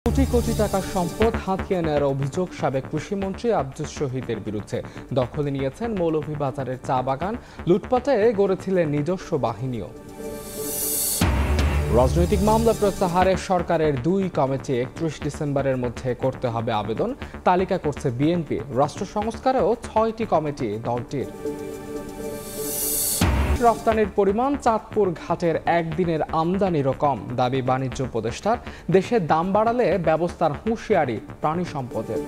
কোটি কোটি টাকার সম্পদ হাতিয়ে নেওয়ার অভিযোগ সাবেক কৃষিমন্ত্রী আব্দুস শহীদের বিরুদ্ধে। দখলে নিয়েছেন মৌলভীবাজারের চা বাগান, লুটপাটে গড়েছিলেন নিজস্ব বাহিনীও। রাজনৈতিক মামলা প্রত্যাহারে সরকারের ২ কমিটি ৩১ ডিসেম্বরের মধ্যে করতে হবে আবেদন, তালিকা করছে বিএনপি। রাষ্ট্র সংস্কারেও ৬টি কমিটি দলটির। রপ্তানির পরিমাণ চাঁদপুর ঘাটের একদিনের আমদানিরও কম, দাবি বাণিজ্য উপদেষ্টার। দেশে দাম বাড়ালে ব্যবস্থার হুঁশিয়ারি প্রাণী সম্পদের।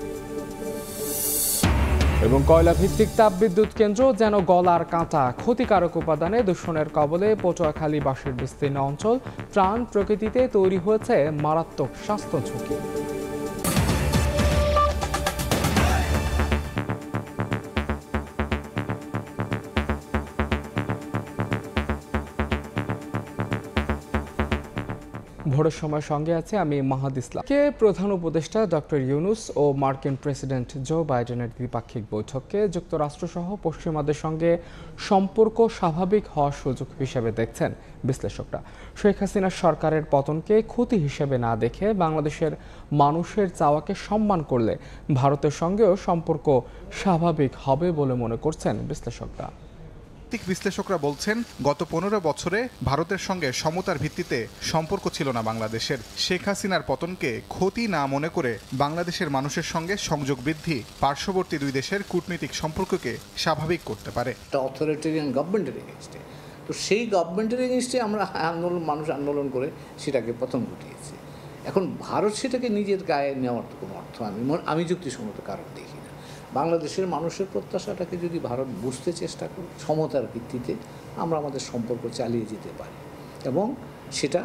এবং কয়লা ভিত্তিক তাপবিদ্যুৎ কেন্দ্র যেন গলার কাঁটা, ক্ষতিকারক উপাদানে দূষণের কবলে পটুয়াখালী বাঁশের বিস্তীর্ণ অঞ্চল। প্রাণ প্রকৃতিতে তৈরি হয়েছে মারাত্মক স্বাস্থ্য ঝুঁকি। ভোরের সময় সঙ্গে আছে আমি মাহাদ ইসলাম। প্রধান উপদেষ্টা ডক্টর ইউনূস ও মার্কিন প্রেসিডেন্ট জো বাইডেনের দ্বিপাক্ষিক বৈঠককে যুক্তরাষ্ট্রসহ পশ্চিমাদের সঙ্গে সম্পর্ক স্বাভাবিক হওয়ার সুযোগ হিসেবে দেখছেন বিশ্লেষকরা। শেখ হাসিনার সরকারের পতনকে ক্ষতি হিসেবে না দেখে বাংলাদেশের মানুষের চাওয়াকে সম্মান করলে ভারতের সঙ্গেও সম্পর্ক স্বাভাবিক হবে বলে মনে করছেন বিশ্লেষকরা। বিশ্লেষকরা বলছেন, গত ১৫ বছরে ভারতের সঙ্গে সমতার ভিত্তিতে সম্পর্ক ছিল না বাংলাদেশের। শেখ হাসিনার পতনকে ক্ষতি না মনে করে বাংলাদেশের মানুষের সঙ্গে সংযোগ বৃদ্ধি পার্শ্ববর্তী ২ দেশের কূটনৈতিক সম্পর্ককে স্বাভাবিক করতে পারে। অথরিটেরিয়ান গভর্নমেন্টের এগেইনস্টে, তো সেই গভর্নমেন্টের এগেইনস্টে আমরা মানুষ আন্দোলন করে সেটাকে পতন ঘটিয়েছি। এখন ভারত সেটাকে নিজের গায়ে নেওয়ার তো কোনো অর্থ আমি যুক্তিসঙ্গত কারণ দেখি না। বাংলাদেশের মানুষের প্রত্যাশাটাকে যদি ভারত বুঝতে চেষ্টা করে, সমতার ভিত্তিতে আমরা আমাদের সম্পর্ক চালিয়ে যেতে পারি, এবং সেটা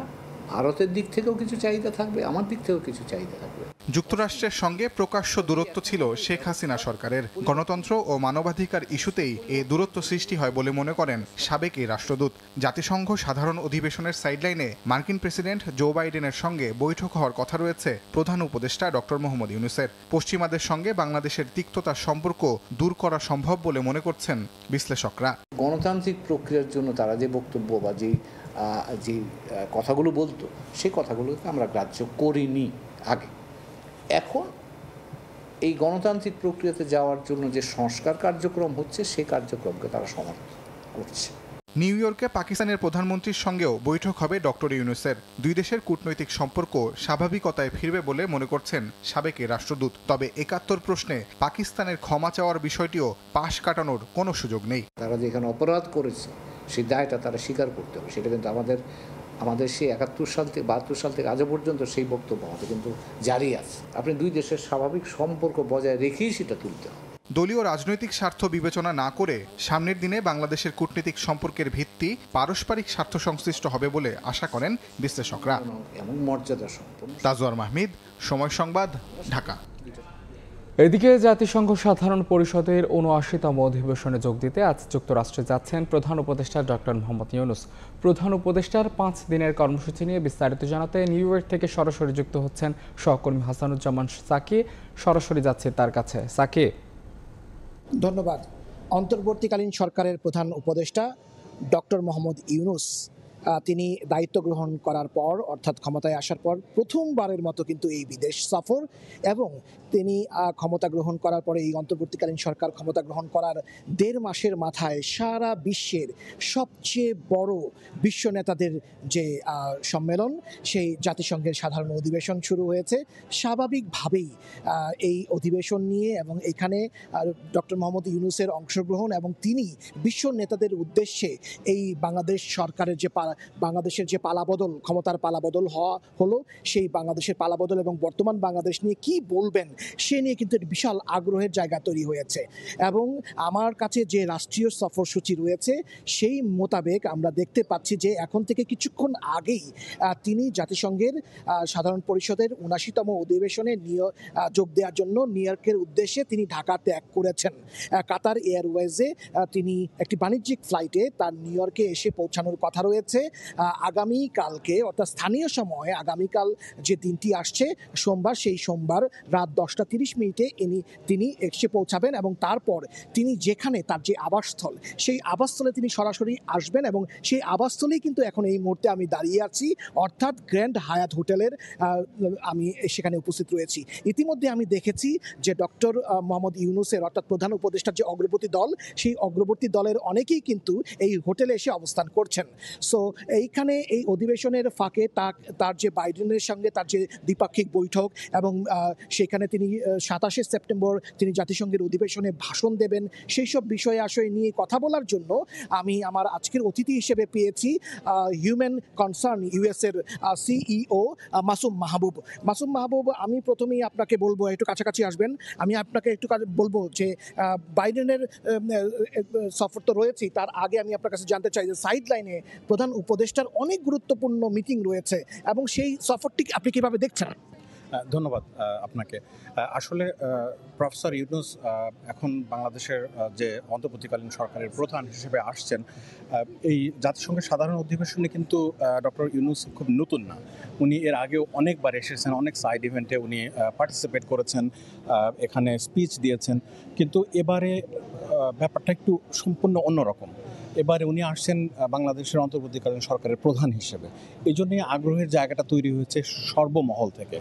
ভারতের দিক থেকেও কিছু চাহিদা থাকবে, আমার দিক থেকেও কিছু চাহিদা থাকবে। যুক্তরাষ্ট্রের সঙ্গে প্রকাশ্য দূরত্ব ছিল শেখ হাসিনা সরকারের। গণতন্ত্র ও মানবাধিকার ইস্যুতেই এ দূরত্ব সৃষ্টি হয় বলে মনে করেন সাবেক এই রাষ্ট্রদূত। জাতিসংঘ সাধারণ অধিবেশনের সাইডলাইনে মার্কিন প্রেসিডেন্ট জো বাইডেনের সঙ্গে বৈঠক হওয়ার কথা রয়েছে প্রধান উপদেষ্টা ডক্টর মোহাম্মদ ইউনূসের। পশ্চিমাদের সঙ্গে বাংলাদেশের তিক্ততার সম্পর্ক দূর করা সম্ভব বলে মনে করছেন বিশ্লেষকরা। গণতান্ত্রিক প্রক্রিয়ার জন্য তারা যে বক্তব্য বা যে কথাগুলো বলতো, সেই কথাগুলোকে আমরা গ্রাহ্য করিনি আগে। এখন এই গণতান্ত্রিক প্রক্রিয়াতে যাওয়ার জন্য যে সংস্কার কার্যক্রম হচ্ছে, সেই কার্যক্রমকে তারা সমর্থন করছে। নিউ ইয়র্কে পাকিস্তানের প্রধানমন্ত্রীর সঙ্গেও বৈঠক হবে ডক্টর ইউনূসের। ২ দেশের কূটনৈতিক সম্পর্ক স্বাভাবিকতায় ফিরবে বলে মনে করছেন সাবেক এই রাষ্ট্রদূত। তবে ৭১ প্রশ্নে পাকিস্তানের ক্ষমা চাওয়ার বিষয়টিও পাশ কাটানোর কোনো সুযোগ নেই। তারা যেখানে অপরাধ করেছে, সেই দায়টা তারা স্বীকার করতে হবে। সেটা কিন্তু আমাদের সেই ৭১ সাল থেকে ৭২ সাল থেকে আজও পর্যন্ত সেই বক্তব্য আমাদের কিন্তু জারি আছে। আপনি ২ দেশের স্বাভাবিক সম্পর্ক বজায় রেখেই সেটা তুলতে হবে। দলীয় রাজনৈতিক স্বার্থ বিবেচনা না করে সামনের দিনে বাংলাদেশের কূটনৈতিক সম্পর্কের ভিত্তি পারস্পরিক স্বার্থ সংশ্লিষ্ট হবে বলে আশা করেন বিশ্লেষকরা। এমন মর্যাদা সম্পন্ন। তাজওয়ার মাহমিদ, সময় সংবাদ, ঢাকা। এদিকে জাতিসংঘ সাধারণ পরিষদের ৭৯তম অধিবেশনে যোগ দিতে আজ যুক্তরাষ্ট্রে যাচ্ছেন প্রধান উপদেষ্টা ডক্টর মোহাম্মদ ইউনূস। প্রধান উপদেষ্টার ৫ দিনের কর্মসূচি নিয়ে বিস্তারিত জানাতে নিউ ইয়র্ক থেকে সরাসরি যুক্ত হচ্ছেন সহকর্মী হাসানুজ্জামান সাকি। সরাসরি যাচ্ছে তার কাছে। সাকি, ধন্যবাদ। অন্তর্বর্তীকালীন সরকারের প্রধান উপদেষ্টা ডক্টর মোহাম্মদ ইউনূস তিনি দায়িত্ব গ্রহণ করার পর, অর্থাৎ ক্ষমতায় আসার পর প্রথমবারের মতো কিন্তু এই বিদেশ সফর, এবং তিনি ক্ষমতা গ্রহণ করার পরে এই অন্তর্বর্তীকালীন সরকার ক্ষমতা গ্রহণ করার ১.৫ মাসের মাথায় সারা বিশ্বের সবচেয়ে বড় বিশ্ব নেতাদের যে সম্মেলন, সেই জাতিসংঘের সাধারণ অধিবেশন শুরু হয়েছে। স্বাভাবিকভাবেই এই অধিবেশন নিয়ে এবং এখানে ডক্টর মোহাম্মদ ইউনূসের অংশগ্রহণ, এবং তিনি বিশ্ব নেতাদের উদ্দেশ্যে এই বাংলাদেশ সরকারের বাংলাদেশের যে পালাবদল, ক্ষমতার পালাবদল হলো, সেই বাংলাদেশের পালাবদল এবং বর্তমান বাংলাদেশ নিয়ে কি বলবেন সে নিয়ে কিন্তু বিশাল আগ্রহের জায়গা তৈরি হয়েছে। এবং আমার কাছে যে রাষ্ট্রীয় সফরসূচি রয়েছে সেই মোতাবেক আমরা দেখতে পাচ্ছি যে এখন থেকে কিছুক্ষণ আগেই তিনি জাতিসংঘের সাধারণ পরিষদের ৭৯তম অধিবেশনে যোগ দেওয়ার জন্য নিউ ইয়র্কের উদ্দেশ্যে তিনি ঢাকা ত্যাগ করেছেন। কাতার এয়ারওয়েজে তিনি একটি বাণিজ্যিক ফ্লাইটে তার নিউ ইয়র্কে এসে পৌঁছানোর কথা রয়েছে। আগামীকালকে অর্থাৎ স্থানীয় সময়ে আগামীকাল যে দিনটি আসছে সোমবার, সেই সোমবার রাত 10:30 তিনি এসে পৌঁছাবেন এবং তারপর তিনি যেখানে তার যে আবাসস্থল সেই আবাসস্থলে তিনি সরাসরি আসবেন এবং সেই আবাসস্থলেই কিন্তু এখন এই মুহূর্তে আমি দাঁড়িয়ে আছি, অর্থাৎ গ্র্যান্ড হায়াত হোটেলের আমি সেখানে উপস্থিত রয়েছি। ইতিমধ্যে আমি দেখেছি যে ডক্টর মোহাম্মদ ইউনূসের অর্থাৎ প্রধান উপদেষ্টার যে অগ্রবর্তী দল, সেই অগ্রবর্তী দলের অনেকেই কিন্তু এই হোটেলে এসে অবস্থান করছেন। সো এইখানে এই অধিবেশনের ফাঁকে তার যে বাইডেনের সঙ্গে তার যে দ্বিপাক্ষিক বৈঠক এবং সেখানে তিনি 27শে সেপ্টেম্বর তিনি জাতিসংঘের অধিবেশনে ভাষণ দেবেন, সেই সব বিষয়ে আসলে নিয়ে কথা বলার জন্য আমি আমার আজকের অতিথি হিসেবে পেয়েছি হিউম্যান কনসার্ন ইউএসের সিইও মাসুম মাহবুব। আমি প্রথমেই আপনাকে বলবো, একটু কাছাকাছি আসবেন, আমি আপনাকে একটু বলবো যে বাইডেনের সফর তো রয়েছেই, তার আগে আমি আপনার কাছে জানতে চাই যে সাইড লাইনে প্রধান উপদেষ্টার অনেক গুরুত্বপূর্ণ মিটিং রয়েছে এবং সেই সফরটি আপনি কিভাবে দেখছেন? ধন্যবাদ আপনাকে। আসলে প্রফেসর ইউনূস এখন বাংলাদেশের যে অন্তর্বর্তীকালীন সরকারের প্রধান হিসেবে আসছেন, এই জাতিসংঘের সাধারণ অধিবেশনে কিন্তু ডক্টর ইউনূস খুব নতুন না। উনি এর আগেও অনেকবার এসেছেন, অনেক সাইড ইভেন্টে উনি পার্টিসিপেট করেছেন, এখানে স্পিচ দিয়েছেন, কিন্তু এবারে ব্যাপারটা একটু সম্পূর্ণ অন্যরকম। এবারে উনি আসছেন বাংলাদেশের অন্তর্বর্তীকালীন সরকারের প্রধান হিসেবে। এই জন্যই আগ্রহের জায়গাটা তৈরি হয়েছে সর্বমহল থেকে,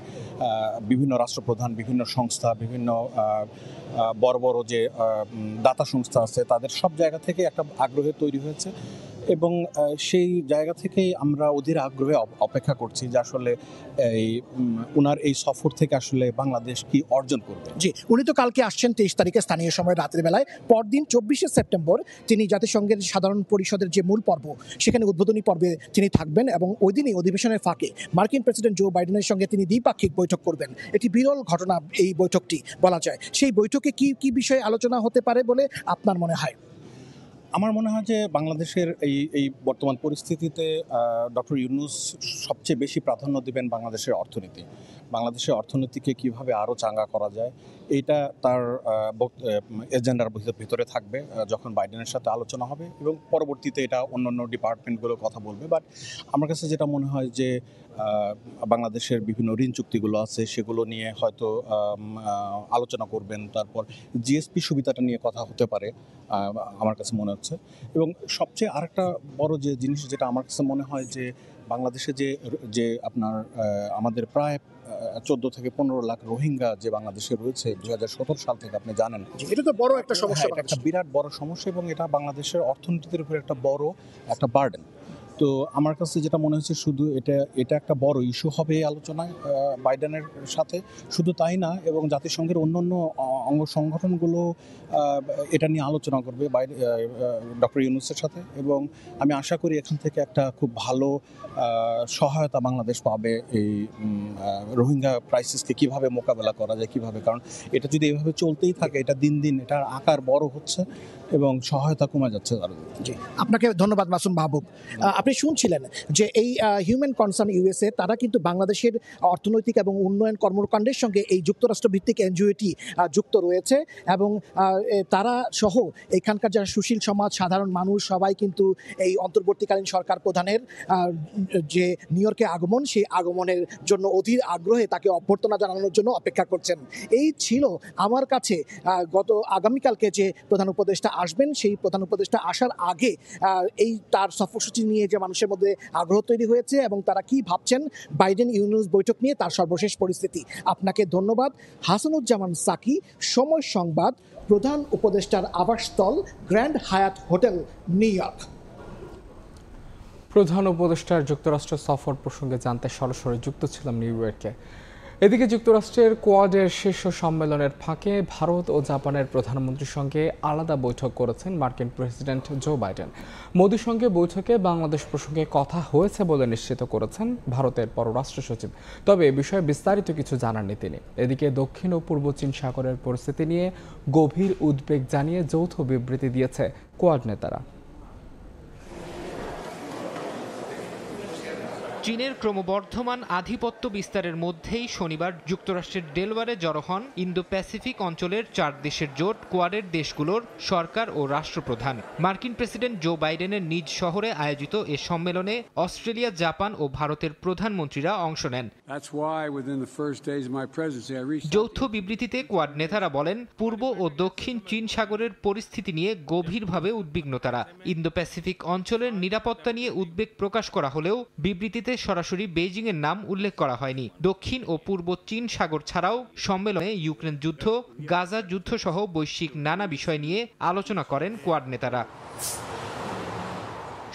বিভিন্ন রাষ্ট্রপ্রধান, বিভিন্ন সংস্থা, বিভিন্ন বড় বড় যে দাতা সংস্থা আছে, তাদের সব জায়গা থেকে একটা আগ্রহের তৈরি হয়েছে এবং সেই জায়গা থেকেই আমরা অধীর আগ্রহে অপেক্ষা করছি যে আসলে উনার এই সফর থেকে আসলে বাংলাদেশ কি অর্জন করবে। জি, উনি তো কালকে আসছেন 23 তারিখে স্থানীয় সময় রাতের বেলায়, পরদিন 24শে সেপ্টেম্বর তিনি জাতিসংঘের সাধারণ পরিষদের যে মূল পর্ব সেখানে উদ্বোধনী পর্বে তিনি থাকবেন এবং ওই দিনই অধিবেশনের ফাঁকে মার্কিন প্রেসিডেন্ট জো বাইডেনের সঙ্গে তিনি দ্বিপাক্ষিক বৈঠক করবেন। এটি বিরল ঘটনা এই বৈঠকটি বলা যায়। সেই বৈঠকে কি বিষয়ে আলোচনা হতে পারে বলে আপনার মনে হয়? আমার মনে হয় যে বাংলাদেশের এই বর্তমান পরিস্থিতিতে ডক্টর ইউনূস সবচেয়ে বেশি প্রাধান্য দেবেন বাংলাদেশের অর্থনীতি। বাংলাদেশের অর্থনীতিকে কিভাবে আরও চাঙ্গা করা যায়, এইটা তার এজেন্ডার ভিতরে থাকবে যখন বাইডেনের সাথে আলোচনা হবে এবং পরবর্তীতে এটা অন্যান্য ডিপার্টমেন্টগুলো কথা বলবে। বাট আমার কাছে যেটা মনে হয় যে বাংলাদেশের বিভিন্ন ঋণ চুক্তিগুলো আছে সেগুলো নিয়ে হয়তো আলোচনা করবেন, তারপর জিএসপি সুবিধাটা নিয়ে কথা হতে পারে আমার কাছে মনে হচ্ছে। এবং সবচেয়ে আরেকটা বড় যে জিনিস যেটা আমার কাছে মনে হয় যে বাংলাদেশে যে আপনার আমাদের প্রায় 14 থেকে 15 লাখ রোহিঙ্গা যে বাংলাদেশে রয়েছে 2017 সাল থেকে, আপনি জানেন এটা তো বড় একটা সমস্যা, এটা একটা বিরাট বড় সমস্যা এবং এটা বাংলাদেশের অর্থনীতির উপর একটা বড় একটা বার্ডেন। তো আমার কাছে যেটা মনে হচ্ছে শুধু এটা একটা বড় ইস্যু হবে এই আলোচনায় বাইডেনের সাথে, শুধু তাই না, এবং জাতিসংঘের অন্যান্য অঙ্গ সংগঠনগুলো এটা নিয়ে আলোচনা করবে ডক্টর ইউনূসের সাথে এবং আমি আশা করি এখান থেকে একটা খুব ভালো সহায়তা বাংলাদেশ পাবে এই রোহিঙ্গা ক্রাইসিসকে কিভাবে মোকাবেলা করা যায় কিভাবে, কারণ এটা যদি এভাবে চলতেই থাকে এটা দিন দিন এটার আকার বড় হচ্ছে এবং সহায়তা কমে যাচ্ছে আরো। জি, আপনাকে ধন্যবাদ মাসুম মাহবুব। আপনি শুনছিলেন যে এই হিউম্যান কনসার্ন ইউএসএ তারা কিন্তু বাংলাদেশের অর্থনৈতিক এবং উন্নয়ন কর্মকাণ্ডের সঙ্গে এই যুক্তরাষ্ট্র ভিত্তিক এনজিওটি যুক্ত রয়েছে এবং তারা সহ এখানকার যারা সুশীল সমাজ, সাধারণ মানুষ সবাই কিন্তু এই অন্তর্বর্তীকালীন সরকার প্রধানের যে নিউ ইয়র্কে আগমন, সেই আগমনের জন্য অধীর আগ্রহে তাকে অভ্যর্থনা জানানোর জন্য অপেক্ষা করছেন। এই ছিল আমার কাছে আগামীকালকে যে প্রধান উপদেষ্টা আসবেন, সেই প্রধান উপদেষ্টা আসার আগে এই তার সফরসূচি নিয়ে যে মানুষের মধ্যে আগ্রহ তৈরি হয়েছে এবং তারা কি ভাবছেন বাইডেন ইউনূস বৈঠক নিয়ে, তার সর্বশেষ পরিস্থিতি। আপনাকে ধন্যবাদ। হাসানুজ্জামান সাকি, সময় সংবাদ, প্রধান উপদেষ্টার আবাসস্থল grand Hyatt hotel, new York. প্রধান উপদেষ্টার যুক্তরাষ্ট্র সফর প্রসঙ্গে জানতে সরাসরি যুক্ত ছিলাম নিউ ইয়র্কে। এদিকে যুক্তরাষ্ট্রের কোয়াডের শীর্ষ সম্মেলনের ফাঁকে ভারত ও জাপানের প্রধানমন্ত্রীর সঙ্গে আলাদা বৈঠক করেছেন মার্কিন প্রেসিডেন্ট জো বাইডেন। মোদির সঙ্গে বৈঠকে বাংলাদেশ প্রসঙ্গে কথা হয়েছে বলে নিশ্চিত করেছেন ভারতের পররাষ্ট্র সচিব, তবে এ বিষয়ে বিস্তারিত কিছু জানাননি তিনি। এদিকে দক্ষিণ ও পূর্ব চীন সাগরের পরিস্থিতি নিয়ে গভীর উদ্বেগ জানিয়ে যৌথ বিবৃতি দিয়েছে কোয়াড নেতারা। চীনের ক্রমবর্ধমান আধিপত্য বিস্তারের মধ্যেই শনিবার যুক্তরাষ্ট্রের ডেলওয়ারে জড়ো হন ইন্দো প্যাসিফিক অঞ্চলের 4 দেশের জোট কোয়াডের দেশগুলোর সরকার ও রাষ্ট্রপ্রধান। মার্কিন প্রেসিডেন্ট জো বাইডেনের নিজ শহরে আয়োজিত এ সম্মেলনে অস্ট্রেলিয়া, জাপান ও ভারতের প্রধানমন্ত্রীরা অংশ নেন। যৌথ বিবৃতিতে কোয়াড নেতারা বলেন, পূর্ব ও দক্ষিণ চীন সাগরের পরিস্থিতি নিয়ে গভীরভাবে উদ্বিগ্ন তারা। ইন্দো প্যাসিফিক অঞ্চলের নিরাপত্তা নিয়ে উদ্বেগ প্রকাশ করা হলেও বিবৃতিতে সরাসরি বেইজিং এর নাম উল্লেখ করা হয়নি। দক্ষিণ ও পূর্ব চীন সাগর ছাড়াও সম্মেলনে ইউক্রেন যুদ্ধ, গাজা যুদ্ধ সহ বৈশ্বিক নানা বিষয় নিয়ে আলোচনা করেন কোয়াড নেতারা।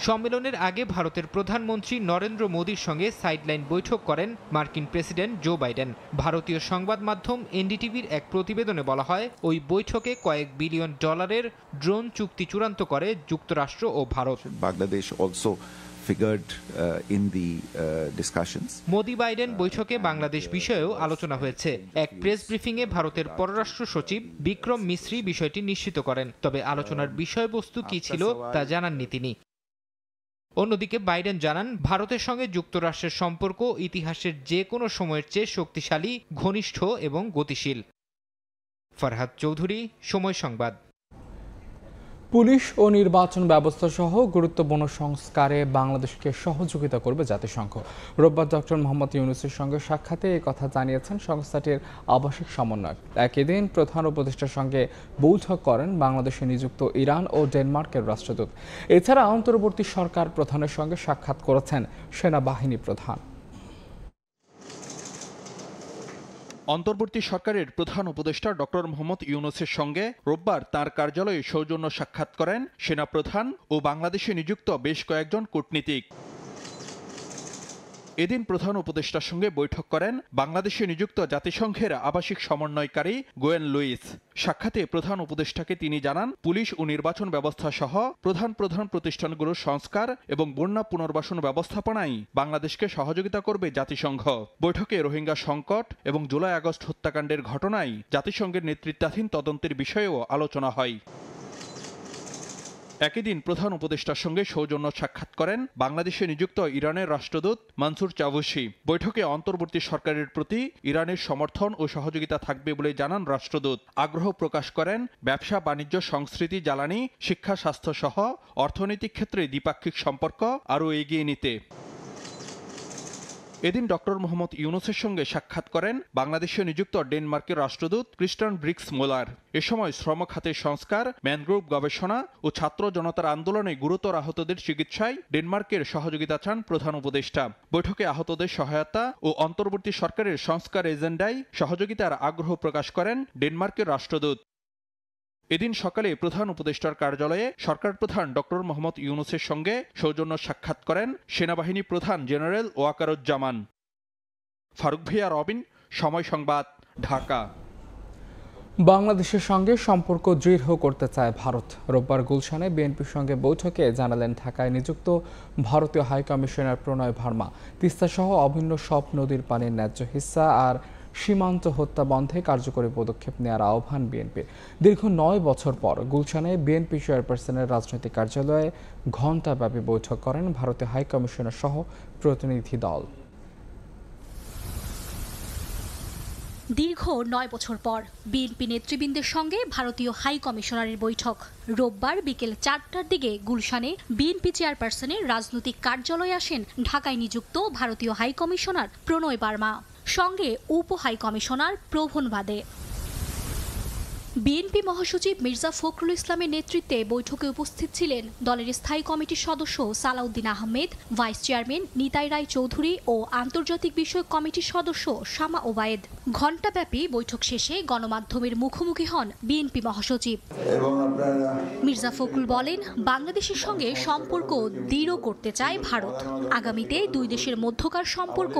সম্মেলনের আগে ভারতের প্রধানমন্ত্রী নরেন্দ্র মোদীর সঙ্গে সাইডলাইন বৈঠক করেন মার্কিন প্রেসিডেন্ট জো বাইডেন। ভারতীয় সংবাদ মাধ্যম এনডিটিভির এক প্রতিবেদনে বলা হয়, ওই বৈঠকে কয়েক বিলিয়ন ডলারের ড্রোন চুক্তি চূড়ান্ত করে যুক্তরাষ্ট্র ও Bharat. Bangladesh also figured in the discussions. Modi Biden বৈঠকে বাংলাদেশ বিষয়েও আলোচনা হয়েছে। এক প্রেস ব্রিফিংয়ে ভারতের পররাষ্ট্র সচিব বিক্রম মিশ্রি বিষয়টি নিশ্চিত করেন, তবে আলোচনার বিষয়বস্তু কি ছিল তা জানাননি তিনি। অন্যদিকে বাইডেন জানান, ভারতের সঙ্গে যুক্তরাষ্ট্রের সম্পর্ক ইতিহাসের যে কোনো সময়ের চেয়ে শক্তিশালী, ঘনিষ্ঠ এবং গতিশীল। ফরহাদ চৌধুরী, সময় সংবাদ। পুলিশ ও নির্বাচন ব্যবস্থা সহ গুরুত্বপূর্ণ সংস্কারে বাংলাদেশকে সহযোগিতা করবে জাতিসংঘ। রোববার ডক্টর মোহাম্মদ ইউনূসের সঙ্গে সাক্ষাতে এই কথা জানিয়েছেন সংস্থাটির আবাসিক সমন্বয়ক। একই দিন প্রধান উপদেষ্টার সঙ্গে বৈঠক করেন বাংলাদেশে নিযুক্ত ইরান ও ডেনমার্কের রাষ্ট্রদূত। এছাড়া অন্তর্বর্তী সরকার প্রধানের সঙ্গে সাক্ষাৎ করেছেন সেনাবাহিনী প্রধান। অন্তর্বর্তী সরকারের প্রধান উপদেষ্টা ডক্টর মোহাম্মদ ইউনূসের সঙ্গে রোববার তাঁর কার্যালয়ে সৌজন্য সাক্ষাৎ করেন সেনাপ্রধান ও বাংলাদেশে নিযুক্ত বেশ কয়েকজন কূটনীতিক। এদিন প্রধান উপদেষ্টার সঙ্গে বৈঠক করেন বাংলাদেশে নিযুক্ত জাতিসংঘের আবাসিক সমন্বয়কারী গোয়েন লুইস। সাক্ষাতে প্রধান উপদেষ্টাকে তিনি জানান, পুলিশ ও নির্বাচন ব্যবস্থা সহ প্রধান প্রতিষ্ঠানগুলোর সংস্কার এবং বন্যা পুনর্বাসন ব্যবস্থাপনায় বাংলাদেশকে সহযোগিতা করবে জাতিসংঘ। বৈঠকে রোহিঙ্গা সংকট এবং জুলাই আগস্ট হত্যাকাণ্ডের ঘটনায় জাতিসংঘের নেতৃত্বাধীন তদন্তের বিষয়েও আলোচনা হয়। একই দিন প্রধান উপদেষ্টার সঙ্গে সৌজন্য সাক্ষাৎ করেন বাংলাদেশে নিযুক্ত ইরানের রাষ্ট্রদূত মানসুর চাভুসি। বৈঠকে অন্তর্বর্তী সরকারের প্রতি ইরানের সমর্থন ও সহযোগিতা থাকবে বলে জানান রাষ্ট্রদূত। আগ্রহ প্রকাশ করেন ব্যবসা, বাণিজ্য, সংস্কৃতি, জ্বালানি, শিক্ষা, স্বাস্থ্য সহ অর্থনৈতিক ক্ষেত্রে দ্বিপাক্ষিক সম্পর্ক আরও এগিয়ে নিতে। এদিন ডক্টর মোহাম্মদ ইউনূসের সঙ্গে সাক্ষাৎ করেন বাংলাদেশে নিযুক্ত ডেনমার্কের রাষ্ট্রদূত ক্রিস্টান ব্রিক্স মোলার। এ সময় শ্রম খাতের সংস্কার, ম্যানগ্রোভ গবেষণা ও ছাত্র জনতার আন্দোলনে গুরুতর আহতদের চিকিৎসায় ডেনমার্কের সহযোগিতা চান প্রধান উপদেষ্টা। বৈঠকে আহতদের সহায়তা ও অন্তর্বর্তী সরকারের সংস্কার এজেন্ডায় সহযোগিতার আগ্রহ প্রকাশ করেন ডেনমার্কের রাষ্ট্রদূত। এদিন সকালে প্রধান উপদেষ্টার কার্যালয়ে সরকার প্রধান ডক্টর মোহাম্মদ ইউনূসের সঙ্গে সৌজন্য সাক্ষাৎ করেন সেনাবাহিনী প্রধান জেনারেল ওয়াকারুজ্জামান। ফারুক ভাইয়া, রবিন, সময় সংবাদ, ঢাকা। বাংলাদেশের সঙ্গে সম্পর্ক দৃঢ় করতে চায় ভারত। রোববার গুলশানে বিএনপির সঙ্গে বৈঠকে জানালেন ঢাকায় নিযুক্ত ভারতীয় হাইকমিশনার প্রণয় ভার্মা। তিস্তা সহ অভিন্ন সব নদীর পানির ন্যায্য হিস্সা আর সীমান্ত হত্যা বন্ধে কার্যকরী পদক্ষেপ নেওয়ার আহ্বান বিএনপির। দীর্ঘ 9 বছর পর গুলশানে বিএনপি চেয়ারপারসনের রাজনৈতিক কার্যালয়ে ঘণ্টাব্যাপী বৈঠক করেন ভারতীয় হাইকমিশনার সহ প্রতিনিধি দল। দীর্ঘ 9 বছর পর বিএনপি নেতৃবৃন্দের সঙ্গে ভারতীয় হাই কমিশনারের বৈঠক। রোববার বিকেল 4টার দিকে গুলশানে বিএনপি চেয়ারপারসনের রাজনৈতিক কার্যালয়ে আসেন ঢাকায় নিযুক্ত ভারতীয় হাই কমিশনার প্রণয় ভার্মা, সঙ্গে উপ হাই কমিশনার প্রভন বাদে। বিএনপি মহাসচিব মির্জা ফখরুল ইসলামের নেতৃত্বে বৈঠকে উপস্থিত ছিলেন দলের স্থায়ী কমিটির সদস্য সালাউদ্দিন আহমেদ, ভাইস চেয়ারম্যান নিতাই রায় চৌধুরী ও আন্তর্জাতিক বিষয়ক কমিটির সদস্য শামা ওবায়েদ। ঘণ্টাব্যাপী বৈঠক শেষে গণমাধ্যমের মুখোমুখি হন বিএনপি মহাসচিব। মির্জা ফখরুল বলেন, বাংলাদেশের সঙ্গে সম্পর্ক দৃঢ় করতে চায় ভারত। আগামীতে দুই দেশের মধ্যকার সম্পর্ক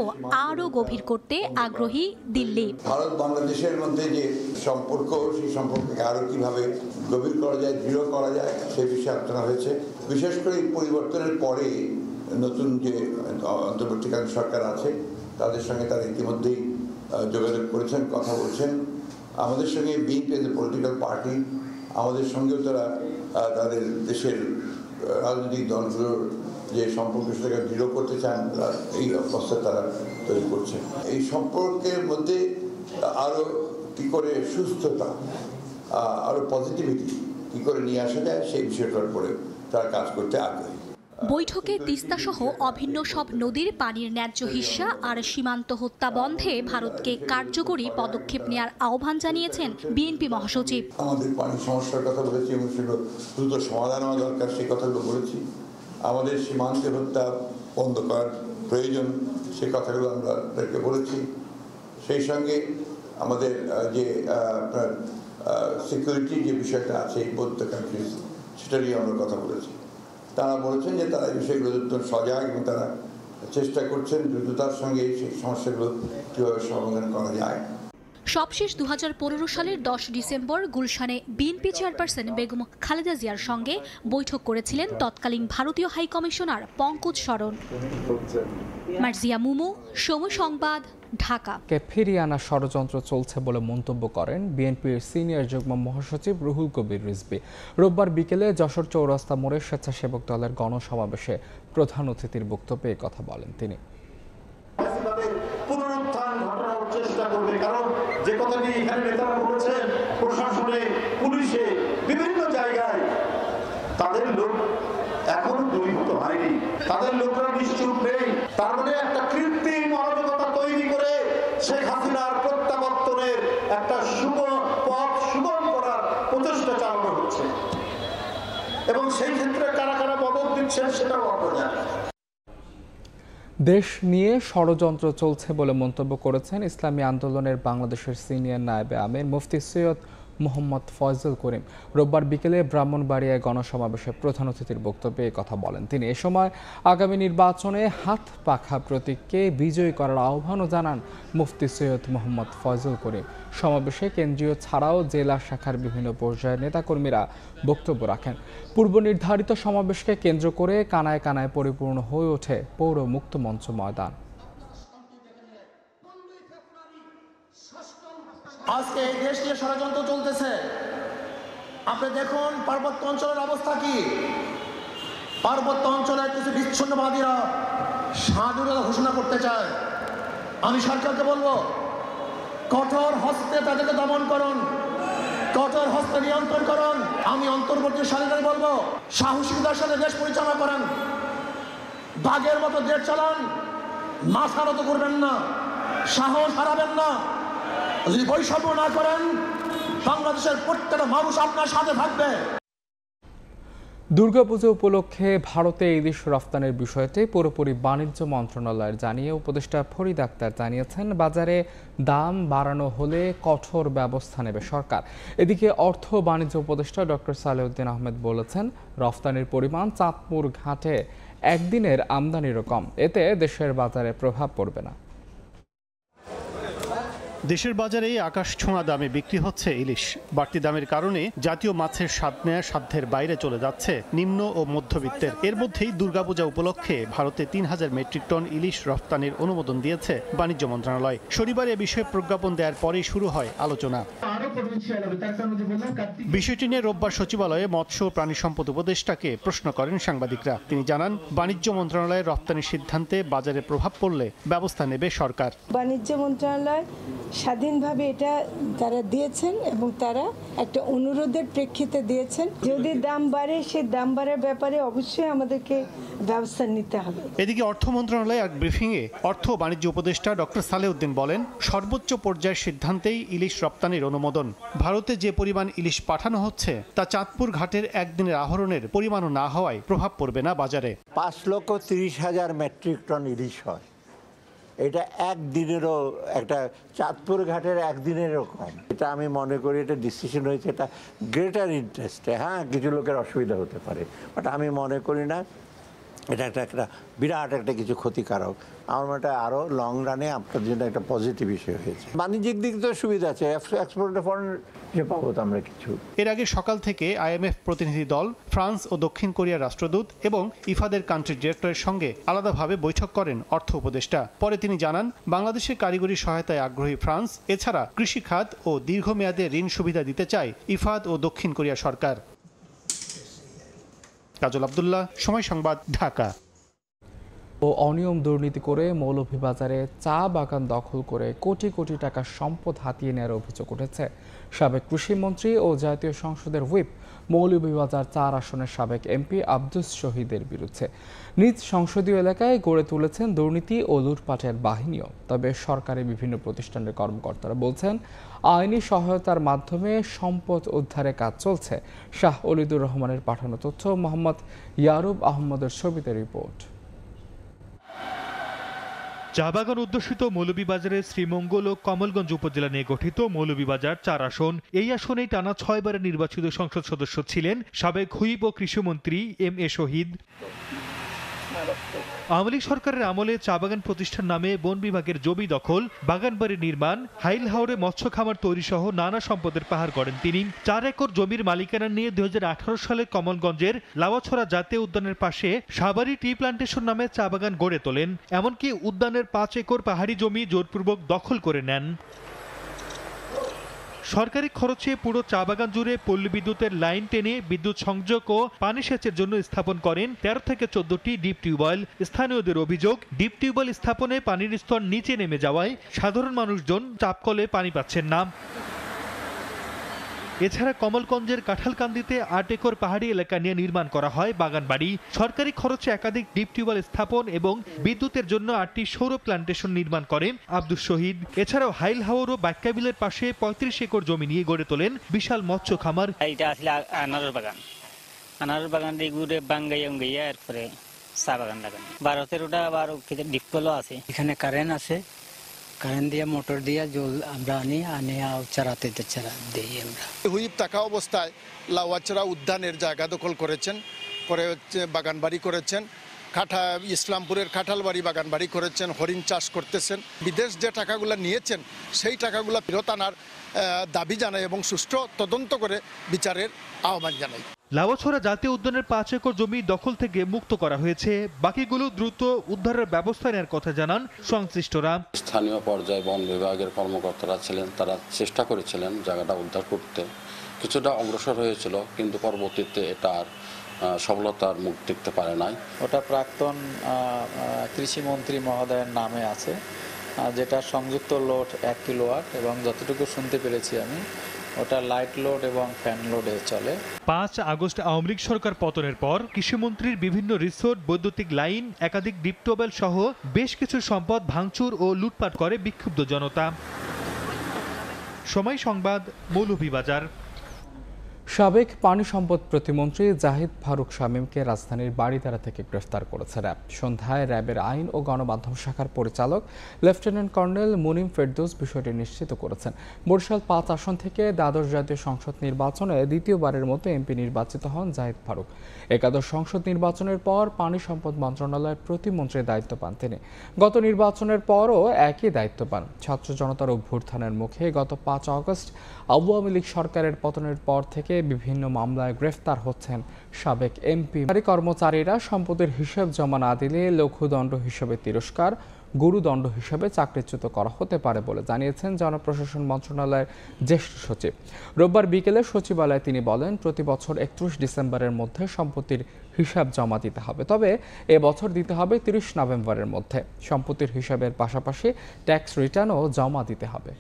আরও গভীর করতে আগ্রহী দিল্লি। ভারত বাংলাদেশের মধ্যে যে সম্পর্ক, সেই সম্পর্ককে আরও কীভাবে গভীর করা যায়, দৃঢ় করা যায়, সেই বিষয়ে আলোচনা হয়েছে। বিশেষ করে এই পরিবর্তনের পরে নতুন যে অন্তর্বর্তীকালীন সরকার আছে তাদের সঙ্গে তারা ইতিমধ্যেই যোগাযোগ করেছেন, কথা বলছেন। আমাদের সঙ্গে BNP as a political party, আমাদের সঙ্গেও তারা তাদের দেশের রাজনৈতিক দলগুলোর যে সম্পর্ক সেটাকে দৃঢ় করতে চান, এই অবস্থা তারা তৈরি করছে। এই সম্পর্কের মধ্যে আরো কি করে সুস্থতা, আরো পজিটিভিটি কি করে নিয়ে আসা যায় সেই বিষয়টার উপরে তারা কাজ করতে আগ্রহী। বৈঠকে তিস্তাসহ অভিন্ন সব নদীর পানির ন্যায্য হিস্যা আর সীমান্ত হত্যা বন্ধে ভারতকে কার্যকরী পদক্ষেপ নেওয়ার আহ্বান জানিয়েছেন বিএনপি মহাসচিব। আমাদের পানি সমস্যার কথা বলেছি এবং সেগুলো দ্রুত সমাধান হওয়া দরকার, সেই কথাগুলো বলেছি। আমাদের সীমান্তে হত্যা বন্ধ করার প্রয়োজন, সেই কথাগুলো আমরা তাদেরকে বলেছি। সেই সঙ্গে আমাদের যে আপনার সিকিউরিটি যে বিষয়টা আছে বোথ দ্য কান্ট্রিজ, সেটা নিয়ে আমরা কথা বলেছি। তারা বলেছেন যে তারা এই বিষয়গুলো সজাগ এবং তারা চেষ্টা করছেন দ্রুততার সঙ্গে সেই সমস্যাগুলো কীভাবে সমাধান করা যায়। সবশেষ 2015 সালের 10 ডিসেম্বর গুলশানে বিএনপি চেয়ারপারসন বেগম খালেদা জিয়ার সঙ্গে বৈঠক করেছিলেন তৎকালীন ভারতীয় হাই কমিশনার পঙ্কজ শরণ। মার্জিয়া মুমু, সময় সংবাদ, ঢাকা। ফিরিয়ে আনার ষড়যন্ত্র চলছে বলে মন্তব্য করেন বিএনপির সিনিয়র যুগ্ম মহাসচিব রুহুল কবির রিজভী। রোববার বিকেলে যশোর চৌরাস্তা মোড়ে স্বেচ্ছাসেবক দলের গণসমাবেশে প্রধান অতিথির বক্তব্যে কথা বলেন তিনি। পুনরুত্থান ঘটানোর চেষ্টা করবে, কারণ যে কথাটি এখানে নেতারা বলেছেন, প্রশাসনে, পুলিশে, বিভিন্ন জায়গায় তাদের লোক এখনো দূরীভূত হয়নি, তাদের লোকরা নিশ্চুপ নেই। তার মানে একটা কৃত্রিম অরাজকতা তৈরি করে শেখ হাসিনার প্রত্যাবর্তনের একটা পথ সুগম করার প্রচেষ্টা চালানো হচ্ছে, এবং সেই ক্ষেত্রে কারা কারা মদত দিচ্ছেন সেটাও আপনারা জানেন। দেশ নিয়ে ষড়যন্ত্র চলছে বলে মন্তব্য করেছেন ইসলামী আন্দোলনের বাংলাদেশের সিনিয়র নায়েবে আমির মুফতি সৈয়দ মোহাম্মদ ফয়জুল করিম। রোববার বিকেলে ব্রাহ্মণবাড়িয়ায় গণসমাবেশে প্রধান অতিথির বক্তব্যে কথা বলেন তিনি। এ সময় আগামী নির্বাচনে হাত পাখা প্রতীককে বিজয়ী করার আহ্বানও জানান মুফতি সৈয়দ মোহাম্মদ ফয়জুল করিম। সমাবেশে কেন্দ্রীয় ছাড়াও জেলা শাখার বিভিন্ন পর্যায়ের নেতাকর্মীরা বক্তব্য রাখেন। পূর্ব নির্ধারিত সমাবেশকে কেন্দ্র করে কানায় কানায় পরিপূর্ণ হয়ে ওঠে পৌর মুক্ত মঞ্চ ময়দান। আজকে এই দেশ নিয়ে ষড়যন্ত্র চলতেছে। আপনি দেখুন পার্বত্য অঞ্চলের অবস্থা কি। পার্বত্য অঞ্চলের কিছু বিচ্ছিন্নবাদীরা স্বাধীনতা ঘোষণা করতে চায়। আমি সরকারকে বলবো, কঠোর হস্তে তাদেরকে দমন করুন, কঠোর হস্তে নিয়ন্ত্রণ করুন। আমি অন্তর্বর্তী সরকারকে বলবো, সাহসিকতার সাথে দেশ পরিচালনা করেন, বাঘের মতো দেশ চালান, মাথা নত করবেন না, সাহস হারাবেন না। যদি বৈষম্য না করেন, বাংলাদেশের প্রত্যেকটা মানুষ আপনার সাথে থাকবে। দুর্গাপুজো উপলক্ষে ভারতে ইলিশ রফতানির বিষয়টি পুরোপুরি বাণিজ্য মন্ত্রণালয়ের জানিয়ে উপদেষ্টা ফরিদ আক্তার জানিয়েছেন, বাজারে দাম বাড়ানো হলে কঠোর ব্যবস্থা নেবে সরকার। এদিকে অর্থ বাণিজ্য উপদেষ্টা ডক্টর সালেউদ্দিন আহমেদ বলেছেন, রফতানির পরিমাণ চাঁদপুর ঘাটে একদিনের আমদানিরও কম, এতে দেশের বাজারে প্রভাব পড়বে না। দেশের বাজারে আকাশ ছোঁয়া দামে বিক্রি হচ্ছে ইলিশ। বাড়তি দামের কারণে জাতীয় মাছের স্বাদ নেয়া সাধ্যের বাইরে চলে যাচ্ছে নিম্ন ও মধ্যবিত্তের। এর মধ্যেই দুর্গাপূজা উপলক্ষে ভারতে 3000 মেট্রিক টন ইলিশ রফতানির অনুমোদন দিয়েছে বাণিজ্য মন্ত্রণালয়। শনিবার এ বিষয়ে প্রজ্ঞাপন দেওয়ার পরেই শুরু হয় আলোচনা। বিষয়টি নিয়ে রোববার সচিবালয়ে মৎস্য ও প্রাণী সম্পদ উপদেষ্টাকে প্রশ্ন করেন সাংবাদিকরা। তিনি জানান, বাণিজ্য মন্ত্রণালয়ের রফতানির সিদ্ধান্তে বাজারে প্রভাব পড়লে ব্যবস্থা নেবে সরকার। বাণিজ্য মন্ত্রণালয় স্বাধীনভাবে এটা তারা দিয়েছেন এবং তারা একটা অনুরোধের প্রেক্ষিতে দিয়েছেন। যদি দাম বাড়ে, সে দাম বাড়ার ব্যাপারে অবশ্যই আমাদেরকে ব্যবস্থা নিতে হবে। এদিকে অর্থ মন্ত্রণালয়ে এক ব্রিফিংয়ে অর্থ ও বাণিজ্য উপদেষ্টা ডক্টর সালেউদ্দিন বলেন, সর্বোচ্চ পর্যায়ের সিদ্ধান্তেই ইলিশ রপ্তানির অনুমোদন। ভারতে যে পরিমাণ ইলিশ পাঠানো হচ্ছে তা চাঁদপুর ঘাটের একদিনের আহরণের পরিমাণও না হওয়ায় প্রভাব পড়বে না বাজারে। 5,30,000 মেট্রিক টন ইলিশ হয়, এটা একদিনেরও একটা চাঁদপুর ঘাটের একদিনেরও কম। এটা আমি মনে করি এটা ডিসিশন হয়েছে, এটা গ্রেটার ইন্টারেস্টে। হ্যাঁ, কিছু লোকের অসুবিধা হতে পারে, বাট আমি মনে করি না এটা একটা বিরাট একটা কিছু ক্ষতিকারক। আমার মনে হয় আরও লং রানে আপনার জন্য একটা পজিটিভ বিষয় হয়েছে। বাণিজ্যিক দিক তো সুবিধা আছে, এক্সপোর্ট ফরেন পাবো তো আমরা কিছু। এর আগে সকাল থেকে IMF প্রতিনিধি দল, ফ্রান্স ও দক্ষিণ কোরিয়ার রাষ্ট্রদূত এবং ইফাদের কান্ট্রি ডিরেক্টরের সঙ্গে আলাদাভাবে বৈঠক করেন অর্থ উপদেষ্টা। পরে তিনি জানান, বাংলাদেশের কারিগরি সহায়তায় আগ্রহী ফ্রান্স, এছাড়া কৃষি খাত ও দীর্ঘমেয়াদে ঋণ সুবিধা দিতে চায় ইফাদ ও দক্ষিণ কোরিয়া সরকার। কাজল আব্দুল্লাহ, সময় সংবাদ, ঢাকা। ও অনিয়ম দুর্নীতি করে মৌলভীবাজারে চা বাগান দখল করে কোটি কোটি টাকার সম্পদ হাতিয়ে নেওয়ার অভিযোগ উঠেছে সাবেক কৃষিমন্ত্রী ও জাতীয় সংসদের হুইপ মৌলভীবাজার 4 আসনের সাবেক এমপি আব্দুস শহীদের বিরুদ্ধে। নিজ সংসদীয় এলাকায় গড়ে তুলেছেন দুর্নীতি ও লুটপাটের বাহিনীও। তবে সরকারি বিভিন্ন প্রতিষ্ঠানের কর্মকর্তারা বলছেন আইনি সহায়তার মাধ্যমে সম্পদ উদ্ধারে কাজ চলছে। শাহ অলিদুর রহমানের পাঠানো তথ্য, মোহাম্মদ ইয়ারুব আহমদের ছবিতে রিপোর্ট। চা বাগান অধ্যুষিত মৌলভীবাজারের শ্রীমঙ্গল ও কমলগঞ্জ উপজেলা নিয়ে গঠিত মৌলভীবাজার 4 আসন। এই আসনেই টানা 6 বারের নির্বাচিত সংসদ সদস্য ছিলেন সাবেক হুইপ ও কৃষিমন্ত্রী এম.এ. শহীদ। আওয়ামী লীগ সরকারের আমলে চা বাগান প্রতিষ্ঠান নামে বন বিভাগের জমি দখল, বাগানবাড়ি নির্মাণ, হাইল হাওরে মৎস্য খামার তৈরি সহ নানা সম্পদের পাহাড় গড়েন তিনি। 4 একর জমির মালিকানা নিয়ে 2018 সালে কমলগঞ্জের লাওয়াছড়া জাতীয় উদ্যানের পাশে সাবারি টি প্লান্টেশন নামে চা বাগান গড়ে তোলেন। এমনকি উদ্যানের 5 একর পাহাড়ি জমি জোরপূর্বক দখল করে নেন। সরকারি খরচে পুরো চা বাগান জুড়ে পল্লী বিদ্যুতের লাইন টেনে বিদ্যুৎ সংযোগ ও পানি সেচের জন্য স্থাপন করেন 13 থেকে 14টি ডিপ টিউবওয়েল। স্থানীয়দের অভিযোগ, ডিপ টিউবওয়েল স্থাপনে পানির স্তর নিচে নেমে যাওয়ায় সাধারণ মানুষজন চাপকলে পানি পাচ্ছেন না। এছাড়া কমলগঞ্জের কাঁঠালকান্দিতে 8 একর পাহাড়ি এলাকা নিয়ে নির্মাণ করা হয় বাগানবাড়ি। সরকারি খরচে একাধিক ডিপ টিউবওয়েল স্থাপন এবং বিদ্যুতের জন্য 8টি সৌর প্লান্টেশন নির্মাণ করেন আব্দুস শহীদ। এছাড়াও হাইল হাওর ও বাক্যাবিলের পাশে 35 একর জমি নিয়ে গড়ে তোলেন বিশাল মৎস্য খামার। এটা আসলে আনারস বাগান ঘুরে বাঙ্গাইয়া উঙ্গাইয়া এরপরে চা বাগান লাগান 12-13টা আবার ডিপকলও আছে। এখানে কারেন্ট আছে, কারেন্ট দিয়ে মোটর দিয়ে জল আমরা আনি চারাতে চারা দিই আমরা। হুইপ থাকা অবস্থায় লাওয়াছড়া উদ্যানের জায়গা দখল করেছেন, পরে বাগান বাড়ি করেছেন, ইসলামপুরের কাঁঠালবাড়ি বাগান বাড়ি করেছেন, হরিণ চাষ করতেছেন। বিদেশ যে টাকাগুলো নিয়েছেন সেই টাকাগুলো ফেরত আনার দাবি জানাই এবং সুষ্ঠু তদন্ত করে বিচারের আহ্বান জানাই। লাওয়াছড়া জাতীয় উদ্যানের 5 একর জমি দখল থেকে মুক্ত করা হয়েছে, বাকিগুলো দ্রুত উদ্ধারের ব্যবস্থা নেওয়ার কথা জানান সংশ্লিষ্টরা। স্থানীয় পর্যায়ে বন বিভাগের কর্মকর্তারা ছিলেন, তারা চেষ্টা করেছিলেন জায়গাটা উদ্ধার করতে, কিছুটা অগ্রসর হয়েছিল, কিন্তু পরবর্তীতে এটা আর সফলতার মুখ দেখতে পারে নাই। ওটা প্রাক্তন কৃষিমন্ত্রী মহোদয়ের নামে আছে, যেটা সংযুক্ত লোড 1 কিলোওয়াট এবং যতটুকু শুনতে পেরেছি আমি ওটা লাইট লোড এবং ফ্যান লোডে চলে। 5 আগস্ট আওয়ামী লীগ সরকার পতনের পর কৃষিমন্ত্রীর বিভিন্ন রিসোর্ট, বৈদ্যুতিক লাইন, একাধিক ডিপ টিউবওয়েল সহ বেশ কিছু সম্পদ ভাঙচুর ও লুটপাট করে বিক্ষুব্ধ জনতা। সময় সংবাদ, মৌলভীবাজার। সাবেক পানি সম্পদ প্রতিমন্ত্রী জাহিদ ফারুক শামীমকে রাজধানীর বাড়িধারা থেকে গ্রেফতার করেছে র্যাব। সন্ধ্যায় র্যাবের আইন ও গণমাধ্যম শাখার পরিচালক লেফটেন্যান্ট কর্নেল মুনিম ফেরদৌস বিষয়টি নিশ্চিত করেছেন। বরিশাল 5 আসন থেকে দ্বাদশ জাতীয় সংসদ নির্বাচনে দ্বিতীয়বারের মতো এমপি নির্বাচিত হন জাহিদ ফারুক। একাদশ সংসদ নির্বাচনের পর পানি সম্পদ মন্ত্রণালয়ের প্রতিমন্ত্রীর দায়িত্ব পান তিনি। গত নির্বাচনের পরও একই দায়িত্ব পান। ছাত্র জনতার অভ্যুত্থানের মুখে গত 5 আগস্ট আওয়ামী লীগ সরকারের পতনের পর থেকে বিভিন্ন মামলায় গ্রেফতার হচ্ছেন সাবেক এমপি। কর্মচারীরা সম্পদের হিসাব জমা না দিলে লঘুদণ্ড হিসেবে তিরস্কার, গুরুদণ্ড হিসেবে চাকরিচ্যুত করা হতে পারে বলে জানিয়েছেন জনপ্রশাসন মন্ত্রণালয়ের জ্যেষ্ঠ সচিব। রোববার বিকেলে সচিবালয়ে তিনি বলেন, প্রতি বছর 31 ডিসেম্বরের মধ্যে সম্পত্তির হিসাব জমা দিতে হবে, তবে এবছর দিতে হবে 30 নভেম্বরের মধ্যে। সম্পত্তির হিসাবের পাশাপাশি ট্যাক্স রিটার্নও জমা দিতে হবে।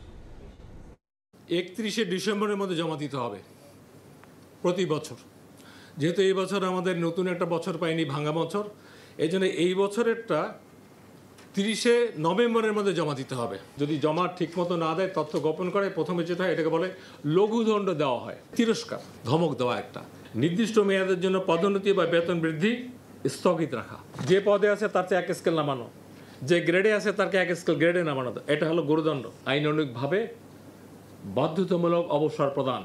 31 ডিসেম্বরের মধ্যে জমা দিতে হবে প্রতি বছর। যেহেতু এই বছর আমাদের নতুন একটা বছর পাইনি, ভাঙা বছর, এই জন্য এই বছরেরটা 30 নভেম্বরের মধ্যে জমা দিতে হবে। যদি জমা ঠিকমতো না দেয়, তথ্য গোপন করে, প্রথমে যেটা হয় এটাকে বলে লঘুদণ্ড দেওয়া হয়, তিরস্কার, ধমক দেওয়া একটা। নির্দিষ্ট মেয়াদের জন্য পদোন্নতি বা বেতন বৃদ্ধি স্থগিত রাখা, যে পদে আছে তার চেয়ে 1 স্কেল নামানো, যে গ্রেডে আছে তাকে 1 স্কেল গ্রেডে নামানো, এটা হলো গুরুদণ্ড। আইনানুগভাবে বাধ্যতামূলক অবসর প্রদান,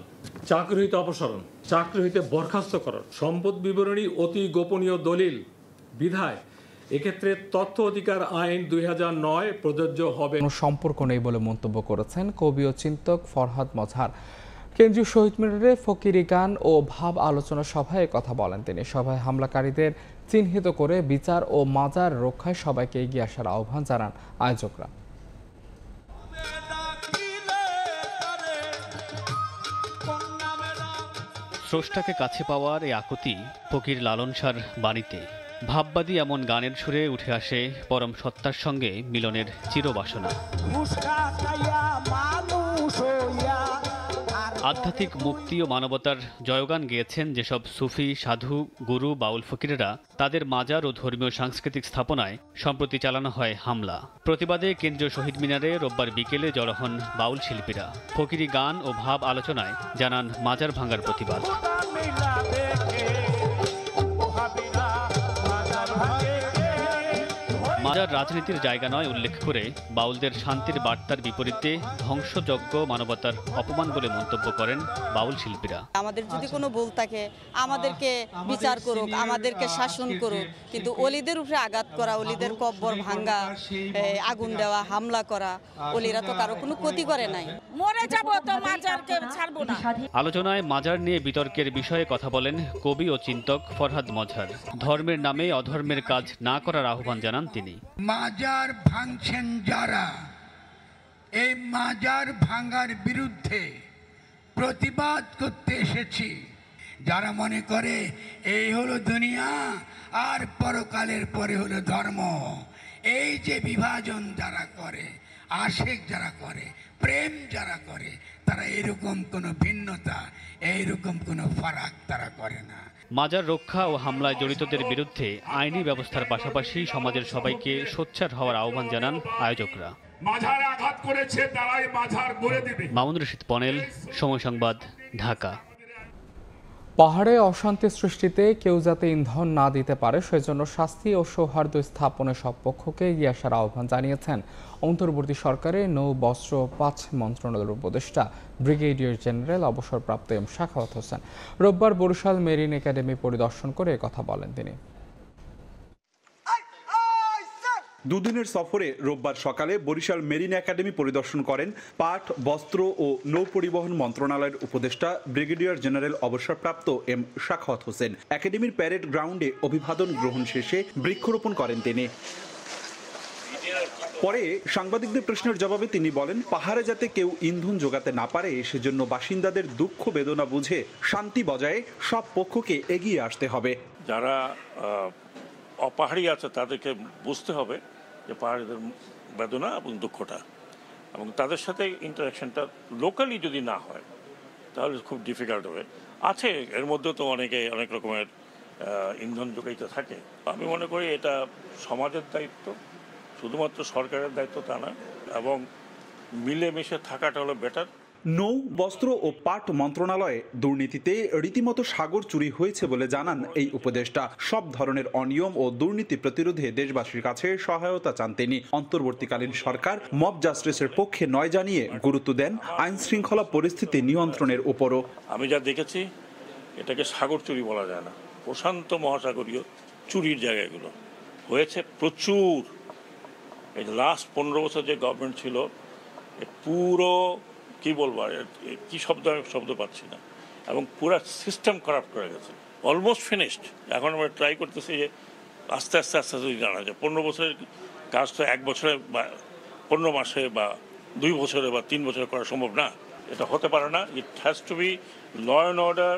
চাকরি হইতে অপসারণ, চাকরি হইতে বরখাস্তকরণ, সম্পদ বিবরণী অতি গোপনীয় দলিল বিধায় এক্ষেত্রে তথ্য অধিকার আইন 2009 প্রযোজ্য হবে। কোনো সম্পর্ক নেই বলে মন্তব্য করেছেন কবি ও চিন্তক ফরহাদ মজহার। কেন্দ্রীয় শহীদ মিনারে ফকিরি গান ও ভাব আলোচনা সভায় কথা বলেন তিনি। সভায় হামলাকারীদের চিহ্নিত করে বিচার ও মাজার রক্ষায় সবাইকে এগিয়ে আসার আহ্বান জানান আয়োজকরা। স্রষ্টাকে কাছে পাওয়ার এই আকুতি ফকির লালন শাহর বাণীতে ভাববাদী এমন গানের সুরে উঠে আসে পরম সত্তার সঙ্গে মিলনের চিরবাসনা। আধ্যাত্মিক মুক্তি ও মানবতার জয়গান গেয়েছেন যেসব সুফি, সাধু, গুরু, বাউল ফকিরেরা, তাদের মাজার ও ধর্মীয় সাংস্কৃতিক স্থাপনায় সম্প্রতি চালানো হয় হামলা। প্রতিবাদে কেন্দ্রীয় শহীদ মিনারে রোববার বিকেলে জড়ো হন বাউল শিল্পীরা। ফকিরি গান ও ভাব আলোচনায় জানান মাজার ভাঙার প্রতিবাদ। মাজার রাজনীতির জায়গা নয় উল্লেখ করে বাউলদের শান্তির বার্তার বিপরীতে ধ্বংসযজ্ঞ মানবতার অপমান বলে মন্তব্য করেন বাউল শিল্পীরা। আমাদের যদি কোনো ভুল থাকে আমাদেরকে বিচার করুক, আমাদেরকে শাসন করুক, কিন্তু অলিদের উপরে আঘাত করা, অলিদের কব্বর ভাঙ্গা, আগুন দেওয়া, হামলা করা, অলিরা তো কারো কোনো ক্ষতি করে নাই। মরে যাব তো মাজারকে ছাড়বো না। আলোচনায় মাজার নিয়ে বিতর্কের বিষয়ে কথা বলেন কবি ও চিন্তক ফরহাদ মজহার। ধর্মের নামে অধর্মের কাজ না করার আহ্বান জানান তিনি। মাজার ভাঙছেন যারা, এই মাজার ভাঙার বিরুদ্ধে প্রতিবাদ করতে এসেছি। যারা মনে করে এই হলো দুনিয়া আর পরকালের পরে হলো ধর্ম, এই যে বিভাজন যারা করে, আশেক যারা করে, প্রেম যারা করে, তারা এরকম কোনো ভিন্নতা, এইরকম কোনো ফারাক তারা করে না। মাজার রক্ষা ও হামলায় জড়িতদের বিরুদ্ধে আইনি ব্যবস্থার পাশাপাশি সমাজের সবাইকে সোচ্চার হওয়ার আহ্বান জানান আয়োজকরা। মাজারে আঘাত করেছে তারাই মাজার গড়ে দেবে। মামুন রশিদ পনেল, সময় সংবাদ, ঢাকা। পাহাড়ে অশান্তি সৃষ্টিতে কেউ যাতে ইন্ধন না দিতে পারে সেজন্য শাস্তি ও সৌহার্দ্য স্থাপনে সব পক্ষকে এগিয়ে আসার আহ্বান জানিয়েছেন অন্তর্বর্তী সরকারের নৌ বস্ত্র ৫ মন্ত্রণালয়ের উপদেষ্টা ব্রিগেডিয়ার জেনারেল অবসরপ্রাপ্ত এম শাখাওয়াত হোসেন। রোববার বরিশাল মেরিন একাডেমি পরিদর্শন করে কথা বলেন তিনি। দুদিনের সফরে রোববার সকালে বরিশাল মেরিন একাডেমি পরিদর্শন করেন পাট, বস্ত্র ও নৌ পরিবহন মন্ত্রণালয়ের উপদেষ্টা ব্রিগেডিয়ার জেনারেল অবসরপ্রাপ্ত এম শাখাওয়াত হোসেন। একাডেমির প্যারেড গ্রাউন্ডে অভিবাদন গ্রহণ শেষে বৃক্ষরোপণ করেন তিনি। পরে সাংবাদিকদের প্রশ্নের জবাবে তিনি বলেন, পাহাড়ে যাতে কেউ ইন্ধন যোগাতে না পারে সেজন্য বাসিন্দাদের দুঃখ বেদনা বুঝে শান্তি বজায়ে সব পক্ষকে এগিয়ে আসতে হবে। যারা অপাহাড়ি আছে তাদেরকে বুঝতে হবে যে পাহাড়িদের বেদনা এবং দুঃখটা, এবং তাদের সাথে ইন্টারাকশনটা লোকালি যদি না হয় তাহলে খুব ডিফিকাল্ট হবে। আছে এর মধ্যে তো অনেক রকমের ইন্ধন যোগাইতে থাকে। আমি মনে করি এটা সমাজের দায়িত্ব, শুধুমাত্র সরকারের দায়িত্ব তা না, এবং মিলেমিশে থাকাটা হলো বেটার। নৌ, বস্ত্র ও পাট মন্ত্রণালয়ে দুর্নীতিতে রীতিমতো সাগর চুরি হয়েছে বলে জানান এই উপদেষ্টা। সব ধরনের অনিয়ম ও দুর্নীতি প্রতিরোধে দেশবাসীর কাছে সহায়তা চান তিনি। অন্তর্বর্তীকালীন সরকার মব জাস্টিসের পক্ষে নয় জানিয়ে গুরুত্ব দেন আইন শৃঙ্খলা পরিস্থিতি নিয়ন্ত্রণের উপরও। আমি যা দেখেছি এটাকে সাগর চুরি বলা যায় না, প্রশান্ত মহাসাগরীয় চুরির জায়গাগুলো হয়েছে প্রচুর। এই লাস্ট 15 বছর যে গভর্নমেন্ট ছিল, পুরো কি বলবো, কি শব্দ পাচ্ছি না, এবং পুরো সিস্টেম খারাপ করে গেছে, অলমোস্ট ফিনিশড। এখন আমরা ট্রাই করতেছি যে আস্তে আস্তে যদি জানা যায় 15 বছরের কাজ তো 1 বছরে বা 15 মাসে বা 2 বছরে বা 3 বছরে করা সম্ভব না। এটা হতে পারে না। It has to be law and order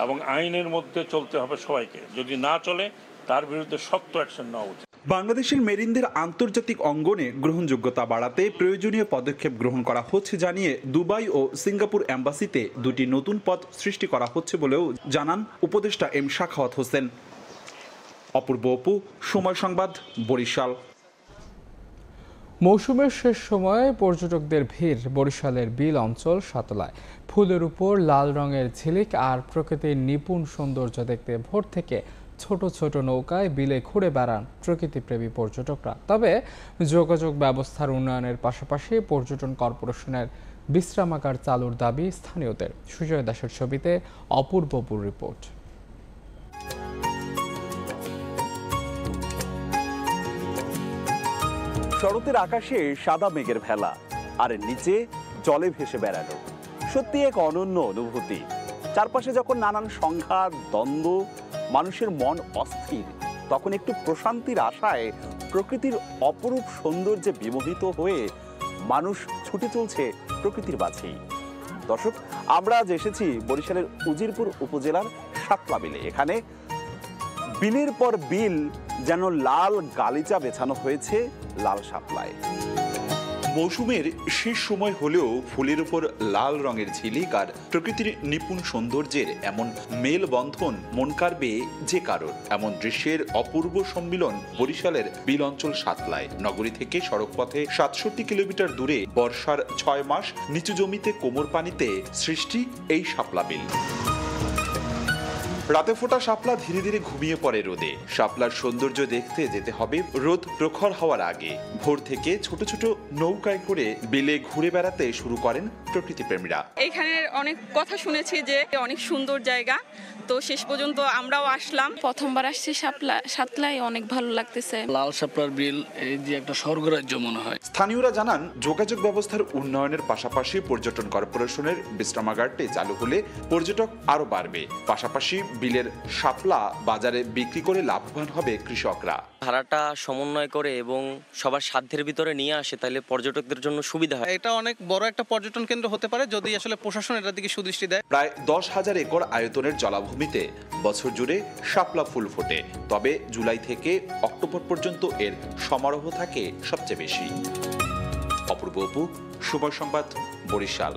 এবং আইনের মধ্যে চলতে হবে সবাইকে। যদি না চলে তার বিরুদ্ধে শক্ত অ্যাকশন নেওয়া উচিত। বাংলাদেশের মেরিনদের আন্তর্জাতিক অঙ্গনে গ্রহণযোগ্যতা বাড়াতে প্রয়োজনীয় পদক্ষেপ গ্রহণ করা হচ্ছে জানিয়ে দুবাই ও সিঙ্গাপুর অ্যাম্বাসিতে 2টি নতুন পদ সৃষ্টি করা হচ্ছে বলেও জানান উপদেষ্টা এম শাখাওয়াত হোসেন। অপূর্ব অপু, সময় সংবাদ, বরিশাল। মৌসুমের শেষ সময়ে পর্যটকদের ভিড় বরিশালের বিল অঞ্চল সাতলায়। ফুলের উপর লাল রঙের ঝিলিক আর প্রকৃতির নিপুণ সৌন্দর্য দেখতে ভোর থেকে ছোট ছোট নৌকায় বিলে ঘুরে বেড়ান প্রকৃতিপ্রেমী পর্যটকরা। তবে যোগাযোগ ব্যবস্থার উন্নয়নের পাশাপাশি পর্যটন কর্পোরেশনের বিশ্রামাগার চালুর দাবি স্থানীয়দের। সুজয় দাসের ছবিতে অপূর্ব অপুর রিপোর্ট। শরতের আকাশে সাদা মেঘের ভেলা, আর নিচে জলে ভেসে বেড়ানো সত্যি এক অনন্য অনুভূতি। চারপাশে যখন নানান সংঘাত, দ্বন্দ্ব, মানুষের মন অস্থির, তখন একটু প্রশান্তির আশায় প্রকৃতির অপরূপ সৌন্দর্যে বিমোহিত হয়ে মানুষ ছুটে চলছে প্রকৃতির মাঝেই। দর্শক, আমরা আজ এসেছি বরিশালের উজিরপুর উপজেলার সাতলা বিলে। এখানে বিলের পর বিল যেন লাল গালিচা বেছানো হয়েছে লাল শাপলায়। মৌসুমের শেষ সময় হলেও ফুলের উপর লাল রঙের ঝিলিক আর প্রকৃতির নিপুণ সৌন্দর্যের এমন মেলবন্ধন মন কাড়বে যে কারোর। এমন দৃশ্যের অপূর্ব সম্মিলন বরিশালের বিল অঞ্চল সাতলায়। নগরী থেকে সড়কপথে ৬৭ কিলোমিটার দূরে বর্ষার ৬ মাস নিচু জমিতে কোমর পানিতে সৃষ্টি এই শাপলা বিল। রাতে ফোটা শাপলা ধীরে ধীরে ঘুমিয়ে পড়ে রোদে। শাপলার সৌন্দর্য দেখতে যেতে হবে রোদ প্রখর হওয়ার আগে। ভোর থেকে ছোট ছোট নৌকায় করে বিলে ঘুরে বেড়াতে শুরু করেন প্রকৃতিপ্রেমীরা। এখানে অনেক কথা শুনেছি যে অনেক সুন্দর জায়গা, তো শেষ পর্যন্ত আমরাও আসলাম। প্রথমবার আসছি সাতলায়, অনেক ভালো লাগতেছে। লাল শাপলার বিল এই যে একটা স্বর্গরাজ্য মনে হয়। স্থানীয়রা জানান যোগাযোগ ব্যবস্থার উন্নয়নের পাশাপাশি পর্যটন কর্পোরেশনের বিশ্রামাগারটি চালু হলে পর্যটক আরো বাড়বে। পাশাপাশি বিলের শাপলা বাজারে বিক্রি করে লাভবান হবে কৃষকরা। ধারাটা সমন্বয় করে এবং সবার সাধ্যের ভিতরে নিয়ে আসে, তাহলে পর্যটকদের জন্য সুবিধা হয়। এটা অনেক বড় একটা পর্যটন কেন্দ্র হতে পারে যদি আসলে প্রশাসন এটার দিকে সুদৃষ্টি দেয়। প্রায় ১০,০০০ একর আয়তনের জলাভূমিতে বছর জুড়ে শাপলা ফুল ফোটে, তবে জুলাই থেকে অক্টোবর পর্যন্ত এর সমারোহ থাকে সবচেয়ে বেশি। অপূর্ব অপু, সময় সংবাদ, বরিশাল।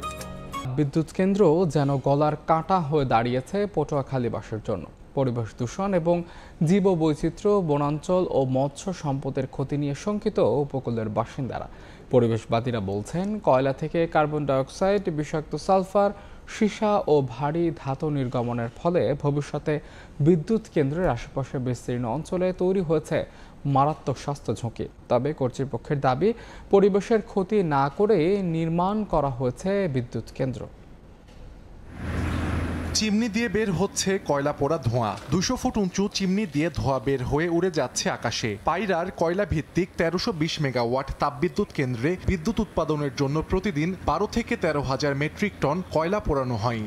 বিদ্যুৎ কেন্দ্র যেন গলার কাঁটা হয়ে দাঁড়িয়েছে পটুয়াখালীবাসীর জন্য। পরিবেশ দূষণ এবং জীববৈচিত্র্য, বনাঞ্চল ও মৎস্য সম্পদের ক্ষতি নিয়ে শঙ্কিত উপকূলের বাসিন্দারা। পরিবেশবাদীরা বলছেন, কয়লা থেকে কার্বন ডাইঅক্সাইড, বিষাক্ত সালফার, সীসা ও ভারী ধাতু নির্গমনের ফলে ভবিষ্যতে বিদ্যুৎ কেন্দ্রের আশেপাশে বিস্তীর্ণ অঞ্চলে তৈরি হয়েছে মারাত্মক স্বাস্থ্য ঝুঁকি। তবে কর্তৃপক্ষের দাবি, পরিবেশের ক্ষতি না করে নির্মাণ করা হয়েছে বিদ্যুৎ কেন্দ্র। চিমনি দিয়ে বের হচ্ছে কয়লা পোড়া ধোঁয়া। ২০০ ফুট উঁচু চিমনি দিয়ে ধোঁয়া বের হয়ে উড়ে যাচ্ছে আকাশে। পায়রার কয়লা ভিত্তিক ১৩২০ মেগাওয়াট তাপবিদ্যুৎ কেন্দ্রে বিদ্যুৎ উৎপাদনের জন্য প্রতিদিন ১২ থেকে ১৩,০০০ মেট্রিক টন কয়লা পোড়ানো হয়।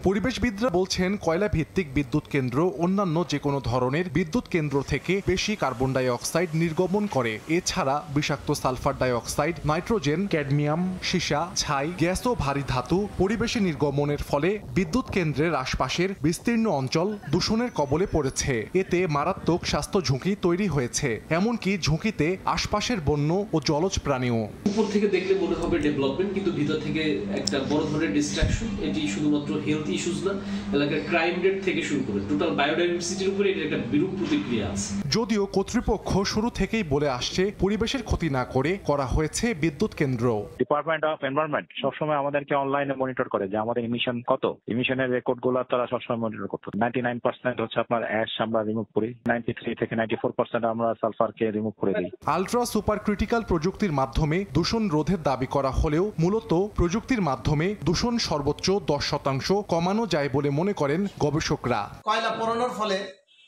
পরিবেশবিদরা বলছেন, কয়লা ভিত্তিক বিদ্যুৎ কেন্দ্র অন্যান্য যে কোনো ধরনের বিদ্যুৎ কেন্দ্র থেকে বেশি কার্বন ডাই অক্সাইড নির্গমন করে। এছাড়া বিষাক্ত sulphur die oxide, nitrogen, cadmium, সীসা, ছাই, গ্যাস ও ভারী ধাতু পরিবেশে নির্গমনের ফলে বিদ্যুৎ কেন্দ্রের আশপাশের বিস্তীর্ণ অঞ্চল দূষণের কবলে পড়েছে। এতে মারাত্মক স্বাস্থ্য ঝুঁকি তৈরি হয়েছে। এমনকি ঝুঁকিতে আশপাশের বন্য ও জলজ প্রাণীও। উপর থেকে দেখলে মনে হবে ডেভেলপমেন্ট, কিন্তু ভিতর থেকে একটা বড় ধরনের ডিস্ট্রাকশন। এটি শুধুমাত্র হেলথ ইস্যুস না, এলাকার ক্রাইম রেট থেকে শুরু করে টোটাল বায়োডাইভার্সিটির উপরে এর একটা বিরূপ প্রতিক্রিয়া আছে। যদিও কর্তৃপক্ষ শুরু থেকেই বলে আসছে, পরিবেশের ক্ষতি না করে করা হয়েছে বিদ্যুৎ কেন্দ্র। ডিপার্টমেন্ট অফ এনভায়রনমেন্ট সবসময় আমাদেরকে অনলাইনে মনিটর করে যে আমাদের ইমিশন কত, ইমিশনের রেকর্ডগুলো তারা সবসময় মনিটর করতো। 99% হচ্ছে আপনার অ্যাশ আমরা রিমুভ করি, 93 থেকে 94% আমরা সালফারকে রিমুভ করে দিই। আলট্রা সুপার ক্রিটিক্যাল প্রযুক্তির মাধ্যমে দূষণ রোধের দাবি করা হলেও মূলত প্রযুক্তির মাধ্যমে দূষণ সর্বোচ্চ 10% কমানো যায় বলে মনে করেন গবেষকরা। কয়লা পোড়ানোর ফলে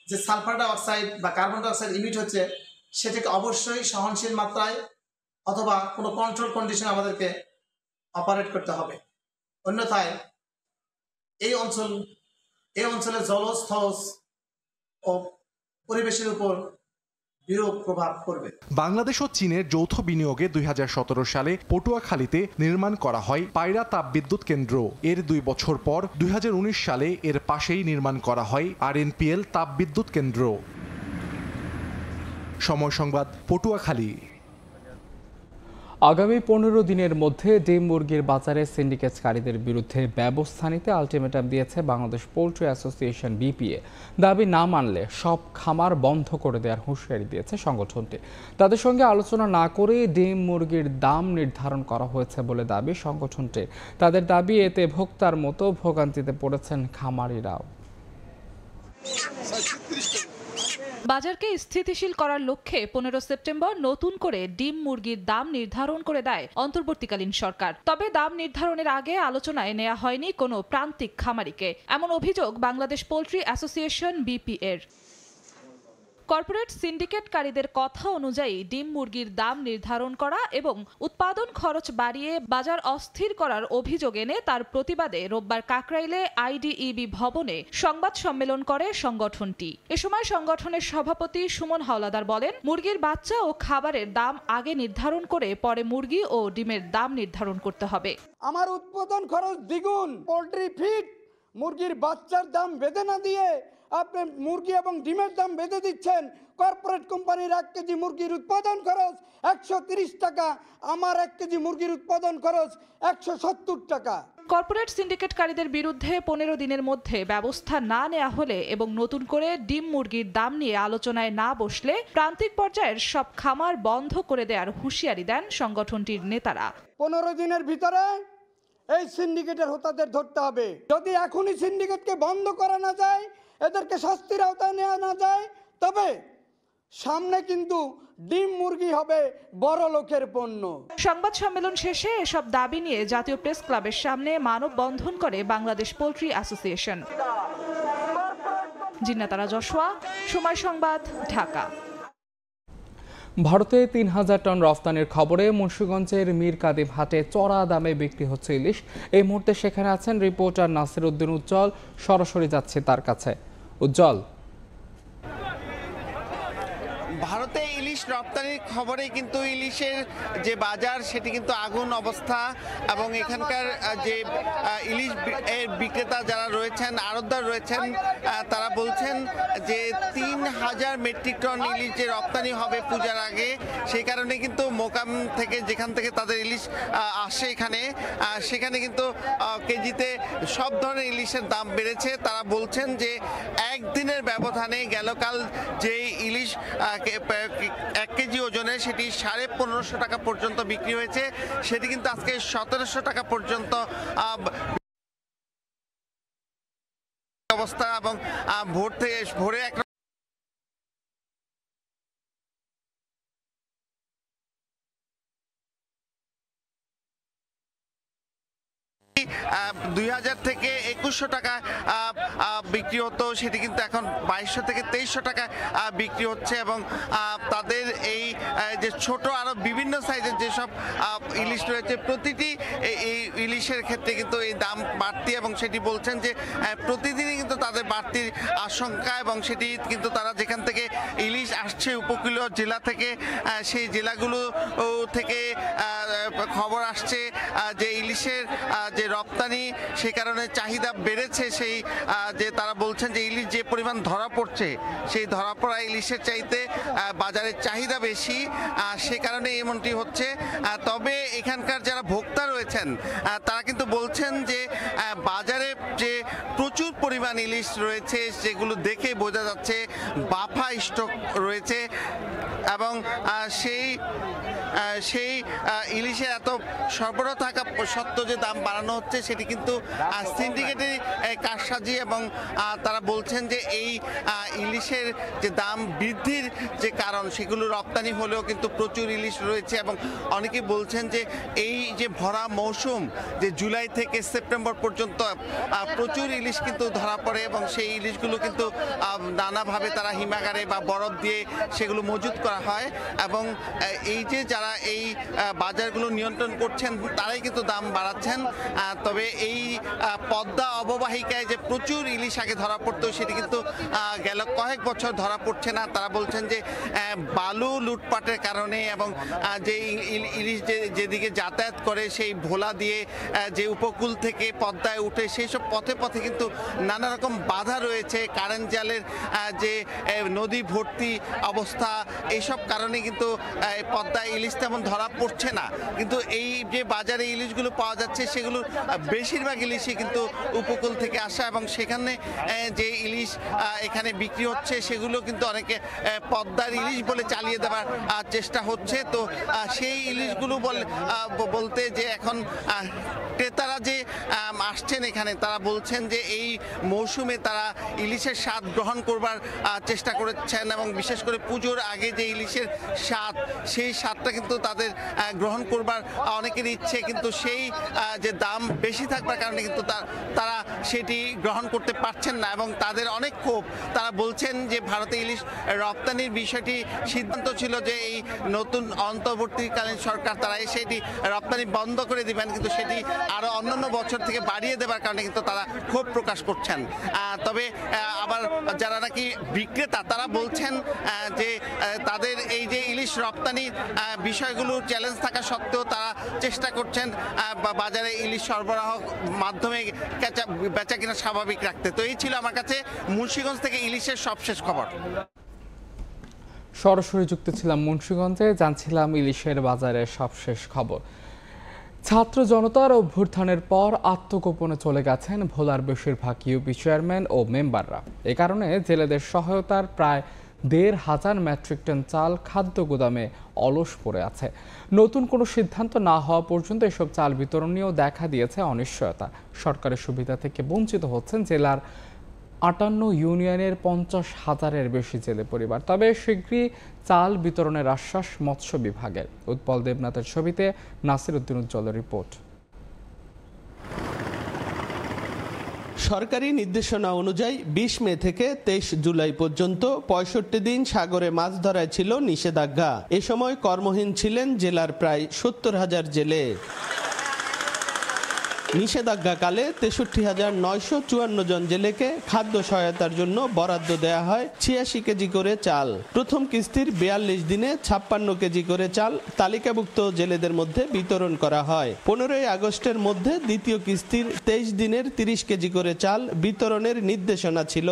যে সালফার ডাই অক্সাইড বা কার্বন ডাই অক্সাইড ইমিট হচ্ছে, সেটাকে অবশ্যই সহনশীল মাত্রায় অথবা কোনো কন্ট্রোল কন্ডিশন আমাদেরকে অপারেট করতে হবে। অন্যথায় এই অঞ্চলের জলস্থল ও পরিবেশের উপর বিরূপ প্রভাব পড়বে। বাংলাদেশ ও চীনের যৌথ বিনিয়োগে ২০১৭ সালে পটুয়াখালীতে নির্মাণ করা হয় পায়রা তাপবিদ্যুৎ কেন্দ্র। এর ২ বছর পর ২০১৯ সালে এর পাশেই নির্মাণ করা হয় আরএনপিএল তাপবিদ্যুৎ কেন্দ্র। সময় সংবাদ, পটুয়াখালী। আগামী ১৫ দিনের মধ্যে ডিম মুরগির বাজারে সিন্ডিকেটকারীদের বিরুদ্ধে ব্যবস্থা নিতে আলটিমেটাম দিয়েছে বাংলাদেশ পোল্ট্রি অ্যাসোসিয়েশন বিপিএ। দাবি না মানলে সব খামার বন্ধ করে দেওয়ার হুঁশিয়ারি দিয়েছে সংগঠনটি। তাদের সঙ্গে আলোচনা না করে ডিম মুরগির দাম নির্ধারণ করা হয়েছে বলে দাবি সংগঠনটি। তাদের দাবি, এতে ভোক্তার মতো ভোগান্তিতে পড়েছেন খামারিরাও। বাজারকে স্থিতিশীল করার লক্ষ্যে 15 সেপ্টেম্বর নতুন করে ডিম মুরগির দাম নির্ধারণ করে দেয় অন্তর্বর্তীকালীন সরকার। তবে দাম নির্ধারণের আগে আলোচনায় নেওয়া হয়নি কোনো প্রান্তিক খামারিকে, এমন অভিযোগ বাংলাদেশ পোল্ট্রি অ্যাসোসিয়েশন বিপিএর। কর্পোরেট সিন্ডিকেটকারীদের কথা অনুযায়ী ডিম মুরগির দাম নির্ধারণ করা এবং উৎপাদন খরচ বাড়িয়ে বাজার অস্থির করার অভিযোগ এনে তার প্রতিবাদে রোববার কাকরাইলে আইডিইবি ভবনে সংবাদ সম্মেলন করে সংগঠনটি। এ সময় সংগঠনের সভাপতি সুমন হাওলাদার বলেন, মুরগির বাচ্চা ও খাবারের দাম আগে নির্ধারণ করে পরে মুরগি ও ডিমের দাম নির্ধারণ করতে হবে। আমার উৎপাদন খরচ দ্বিগুণ, পোল্ট্রি ফিড মুরগির বাচ্চার দাম বেঁধে না দিয়ে আপনি মুরগি এবং ডিমের দাম বেঁধে দিচ্ছেন। কর্পোরেট কোম্পানির 1 কেজি মুরগির উৎপাদন খরচ 130 টাকা, আমার 1 কেজি মুরগির উৎপাদন খরচ 170 টাকা। কর্পোরেট সিন্ডিকেটকারীদের বিরুদ্ধে 15 দিনের মধ্যে ব্যবস্থা না নেওয়া হলে এবং নতুন করে ডিম মুরগির দাম নিয়ে আলোচনায় না বসলে প্রান্তিক পর্যায়ের সব খামার বন্ধ করে দেওয়ার হুঁশিয়ারি দেন সংগঠনটির নেতারা। 15 দিনের ভিতরে এই সিন্ডিকেটের হোতাদের ধরতে হবে। যদি এখনই সিন্ডিকেটকে বন্ধ করা না যায়, এদেরকে শাস্তির আওতায় নেওয়া না যায়, তবে সামনে কিন্তু ডিম মুরগি হবে বড় লোকের পণ্য। সংবাদ সম্মেলন শেষে এসব দাবি নিয়ে জাতীয় প্রেস ক্লাবের সামনে মানববন্ধন করে বাংলাদেশ পোল্ট্রি অ্যাসোসিয়েশন। জিন্নাতারা জশোয়া, সময় সংবাদ, ঢাকা। ভারতে 3000 টন রফতানির খবরে মুন্সিগঞ্জের মীর কাদিম হাটে চড়া দামে বিক্রি হচ্ছে ইলিশ। এই মুহূর্তে সেখানে আছেন রিপোর্টার নাসির উদ্দিন উজ্জ্বল, সরাসরি যাচ্ছে তার কাছে। উজ্জ্বল, ভারতে ইলিশ রপ্তানির খবরে কিন্তু ইলিশের যে বাজার সেটি কিন্তু আগুন অবস্থা, এবং এখানকার যে ইলিশ বিক্রেতা যারা রয়েছেন, আড়তদার রয়েছেন, তারা বলছেন যে 3000 মেট্রিক টন ইলিশ যে রপ্তানি হবে পূজার আগে, সেই কারণে কিন্তু মোকাম থেকে যেখান থেকে তাদের ইলিশ আসে এখানে, সেখানে কিন্তু কেজিতে সব ধরনের ইলিশের দাম বেড়েছে। তারা বলছেন যে একদিনের ব্যবধানে গেলকাল যে ইলিশ 1 কেজি ওজনে সেটি 1550 টাকা পর্যন্ত বিক্রি হয়েছে, সেটি কিন্তু আজকে 1700 টাকা পর্যন্ত অবস্থা। এবং ভোরে এক 2000 থেকে 2100 টাকা বিক্রি হতো, সেটি কিন্তু এখন 2200 থেকে 2300 টাকা বিক্রি হচ্ছে। এবং তাদের এই যে ছোট আরো বিভিন্ন সাইজের যেসব ইলিশ রয়েছে, প্রতিটি এই ইলিশের ক্ষেত্রে কিন্তু এই দাম বাড়তি, এবং সেটি বলছেন যে প্রতিদিনই কিন্তু তাদের বাড়তির আশঙ্কা, এবং সেটি কিন্তু তারা যেখান থেকে ইলিশ আসছে উপকূলীয় জেলা থেকে, সেই জেলাগুলো থেকে খবর আসছে যে ইলিশের যে রপ্তানি, সে কারণে চাহিদা বেড়েছে। সেই যে তারা বলছেন যে ইলিশ যে পরিমাণ ধরা পড়ছে, সেই ধরা পড়া ইলিশের চাইতে বাজারের চাহিদা বেশি, সে কারণে এমনটি হচ্ছে। তবে এখানকার যারা ভোক্তা রয়েছেন তারা কিন্তু বলছেন যে বাজারে যে প্রচুর পরিমাণ ইলিশ রয়েছে, যেগুলো দেখে বোঝা যাচ্ছে বাফা স্টক রয়েছে, এবং সেই ইলিশের এত সরবরাহ থাকা সত্ত্বেও যে দাম বাড়ানো হচ্ছে, সেটি কিন্তু সিন্ডিকেটের কারসাজি। এবং তারা বলছেন যে এই ইলিশের যে দাম বৃদ্ধির যে কারণ, সেগুলো রপ্তানি হলেও কিন্তু প্রচুর ইলিশ রয়েছে। এবং অনেকে বলছেন যে এই যে ভরা মৌসুম, যে জুলাই থেকে সেপ্টেম্বর পর্যন্ত প্রচুর ইলিশ কিন্তু ধরা পড়ে, এবং সেই ইলিশগুলো কিন্তু নানাভাবে তারা হিমাগারে বা বরফ দিয়ে সেগুলো মজুত করা হয়। এবং এই যে যারা এই বাজারগুলো নিয়ন্ত্রণ করছেন, তারাই কিন্তু দাম বাড়াচ্ছেন। তবে এই পদ্মা অববাহিকায় যে প্রচুর ইলিশ আগে ধরা পড়তো, সেটি কিন্তু গেল কয়েক বছর ধরা পড়ছে না। তারা বলছেন যে বালু লুটপাটের কারণে, এবং যে ইলিশ যেদিকে যাতায়াত করে সেই ভোলা দিয়ে যে উপকূল থেকে পদ্মায় উঠে, সেই সব পথে পথে কিন্তু নানা রকম বাধা রয়েছে, কারেন্ট জালের যে নদী ভর্তি অবস্থা, এইসব কারণে কিন্তু পদ্মায় ইলিশ তেমন ধরা পড়ছে না। কিন্তু এই যে বাজারে ইলিশগুলো পাওয়া যাচ্ছে, সেগুলো বেশিরভাগ ইলিশই কিন্তু উপকূল থেকে আসা, এবং সেখানে যে ইলিশ এখানে বিক্রি হচ্ছে, সেগুলো কিন্তু অনেকে পদ্মার ইলিশ বলে চালিয়ে দেওয়ার চেষ্টা হচ্ছে। তো সেই ইলিশগুলো বলতে যে এখন ক্রেতারা যে আসছেন এখানে, তারা বলছেন যে এই মৌসুমে তারা ইলিশের স্বাদ গ্রহণ করবার চেষ্টা করেছেন, এবং বিশেষ করে পুজোর আগে যে ইলিশের স্বাদ, সেই স্বাদটা কিন্তু তাদের গ্রহণ করবার অনেকের ইচ্ছে, কিন্তু সেই যে দাম বেশি থাকবার কারণে কিন্তু তারা সেটি গ্রহণ করতে পারছেন না, এবং তাদের অনেক ক্ষোভ। তারা বলছেন যে ভারতে ইলিশ রপ্তানির বিষয়টি সিদ্ধান্ত ছিল যে এই নতুন অন্তর্বর্তীকালীন সরকার তারা সেটি রপ্তানি বন্ধ করে দিবেন, কিন্তু সেটি আরো অন্যান্য বছর থেকে বাড়িয়ে ছাড়িয়ে দেওয়ার কারণে কিন্তু তারা ক্ষোভ প্রকাশ করছেন। তবে আবার যারা নাকি বিক্রেতা তারা বলছেন যে তাদের এই যে ইলিশ রপ্তানি বিষয়গুলো চ্যালেঞ্জ থাকা সত্ত্বেও তারা চেষ্টা করছেন বাজারে ইলিশ সরবরাহ মাধ্যমে বেচা কিনা স্বাভাবিক রাখতে। তো এই ছিল আমার কাছে মুন্সিগঞ্জ থেকে ইলিশের সবশেষ খবর। সরাসরি যুক্ত ছিলাম মুন্সিগঞ্জে, জানছিলাম ইলিশের বাজারের সবশেষ খবর। ছাত্র জনতার অভ্যুত্থানের পর আত্মগোপনে চলে গেছেন ভোলার বেশিরভাগ ইউপি চেয়ারম্যান ও মেম্বাররা। এ কারণে জেলেদের সহায়তার প্রায় ১৫০০ মেট্রিক টন চাল খাদ্য গুদামে অলস পড়ে আছে। নতুন কোনো সিদ্ধান্ত না হওয়া পর্যন্ত এসব চাল বিতরণ নিয়েও দেখা দিয়েছে অনিশ্চয়তা। সরকারের সুবিধা থেকে বঞ্চিত হচ্ছেন জেলার ৫৮ ইউনিয়নের ৫০,০০০-এর বেশি জেলে পরিবার। তবে শীঘ্রই চাল বিতরণের আশ্বাস মৎস্য বিভাগের। উৎপল দেবনাথের ছবিতে নাসির উদ্দিন উজ্জ্বলের রিপোর্ট। সরকারি নির্দেশনা অনুযায়ী ২০ মে থেকে ২৩ জুলাই পর্যন্ত ৬৫ দিন সাগরে মাছ ধরায় ছিল নিষেধাজ্ঞা। এ সময় কর্মহীন ছিলেন জেলার প্রায় ৭০,০০০ জেলে। নিষেধাজ্ঞাকালে ৬৩,৯৫৪ জন জেলেকে খাদ্য সহায়তার জন্য বরাদ্দ দেয়া হয় ৮৬ কেজি করে চাল। প্রথম কিস্তির ৪২ দিনে ৫৬ কেজি করে চাল তালিকাভুক্ত জেলেদের মধ্যে বিতরণ করা হয়। ১৫ই আগস্টের মধ্যে দ্বিতীয় কিস্তির ২৩ দিনের ৩০ কেজি করে চাল বিতরণের নির্দেশনা ছিল।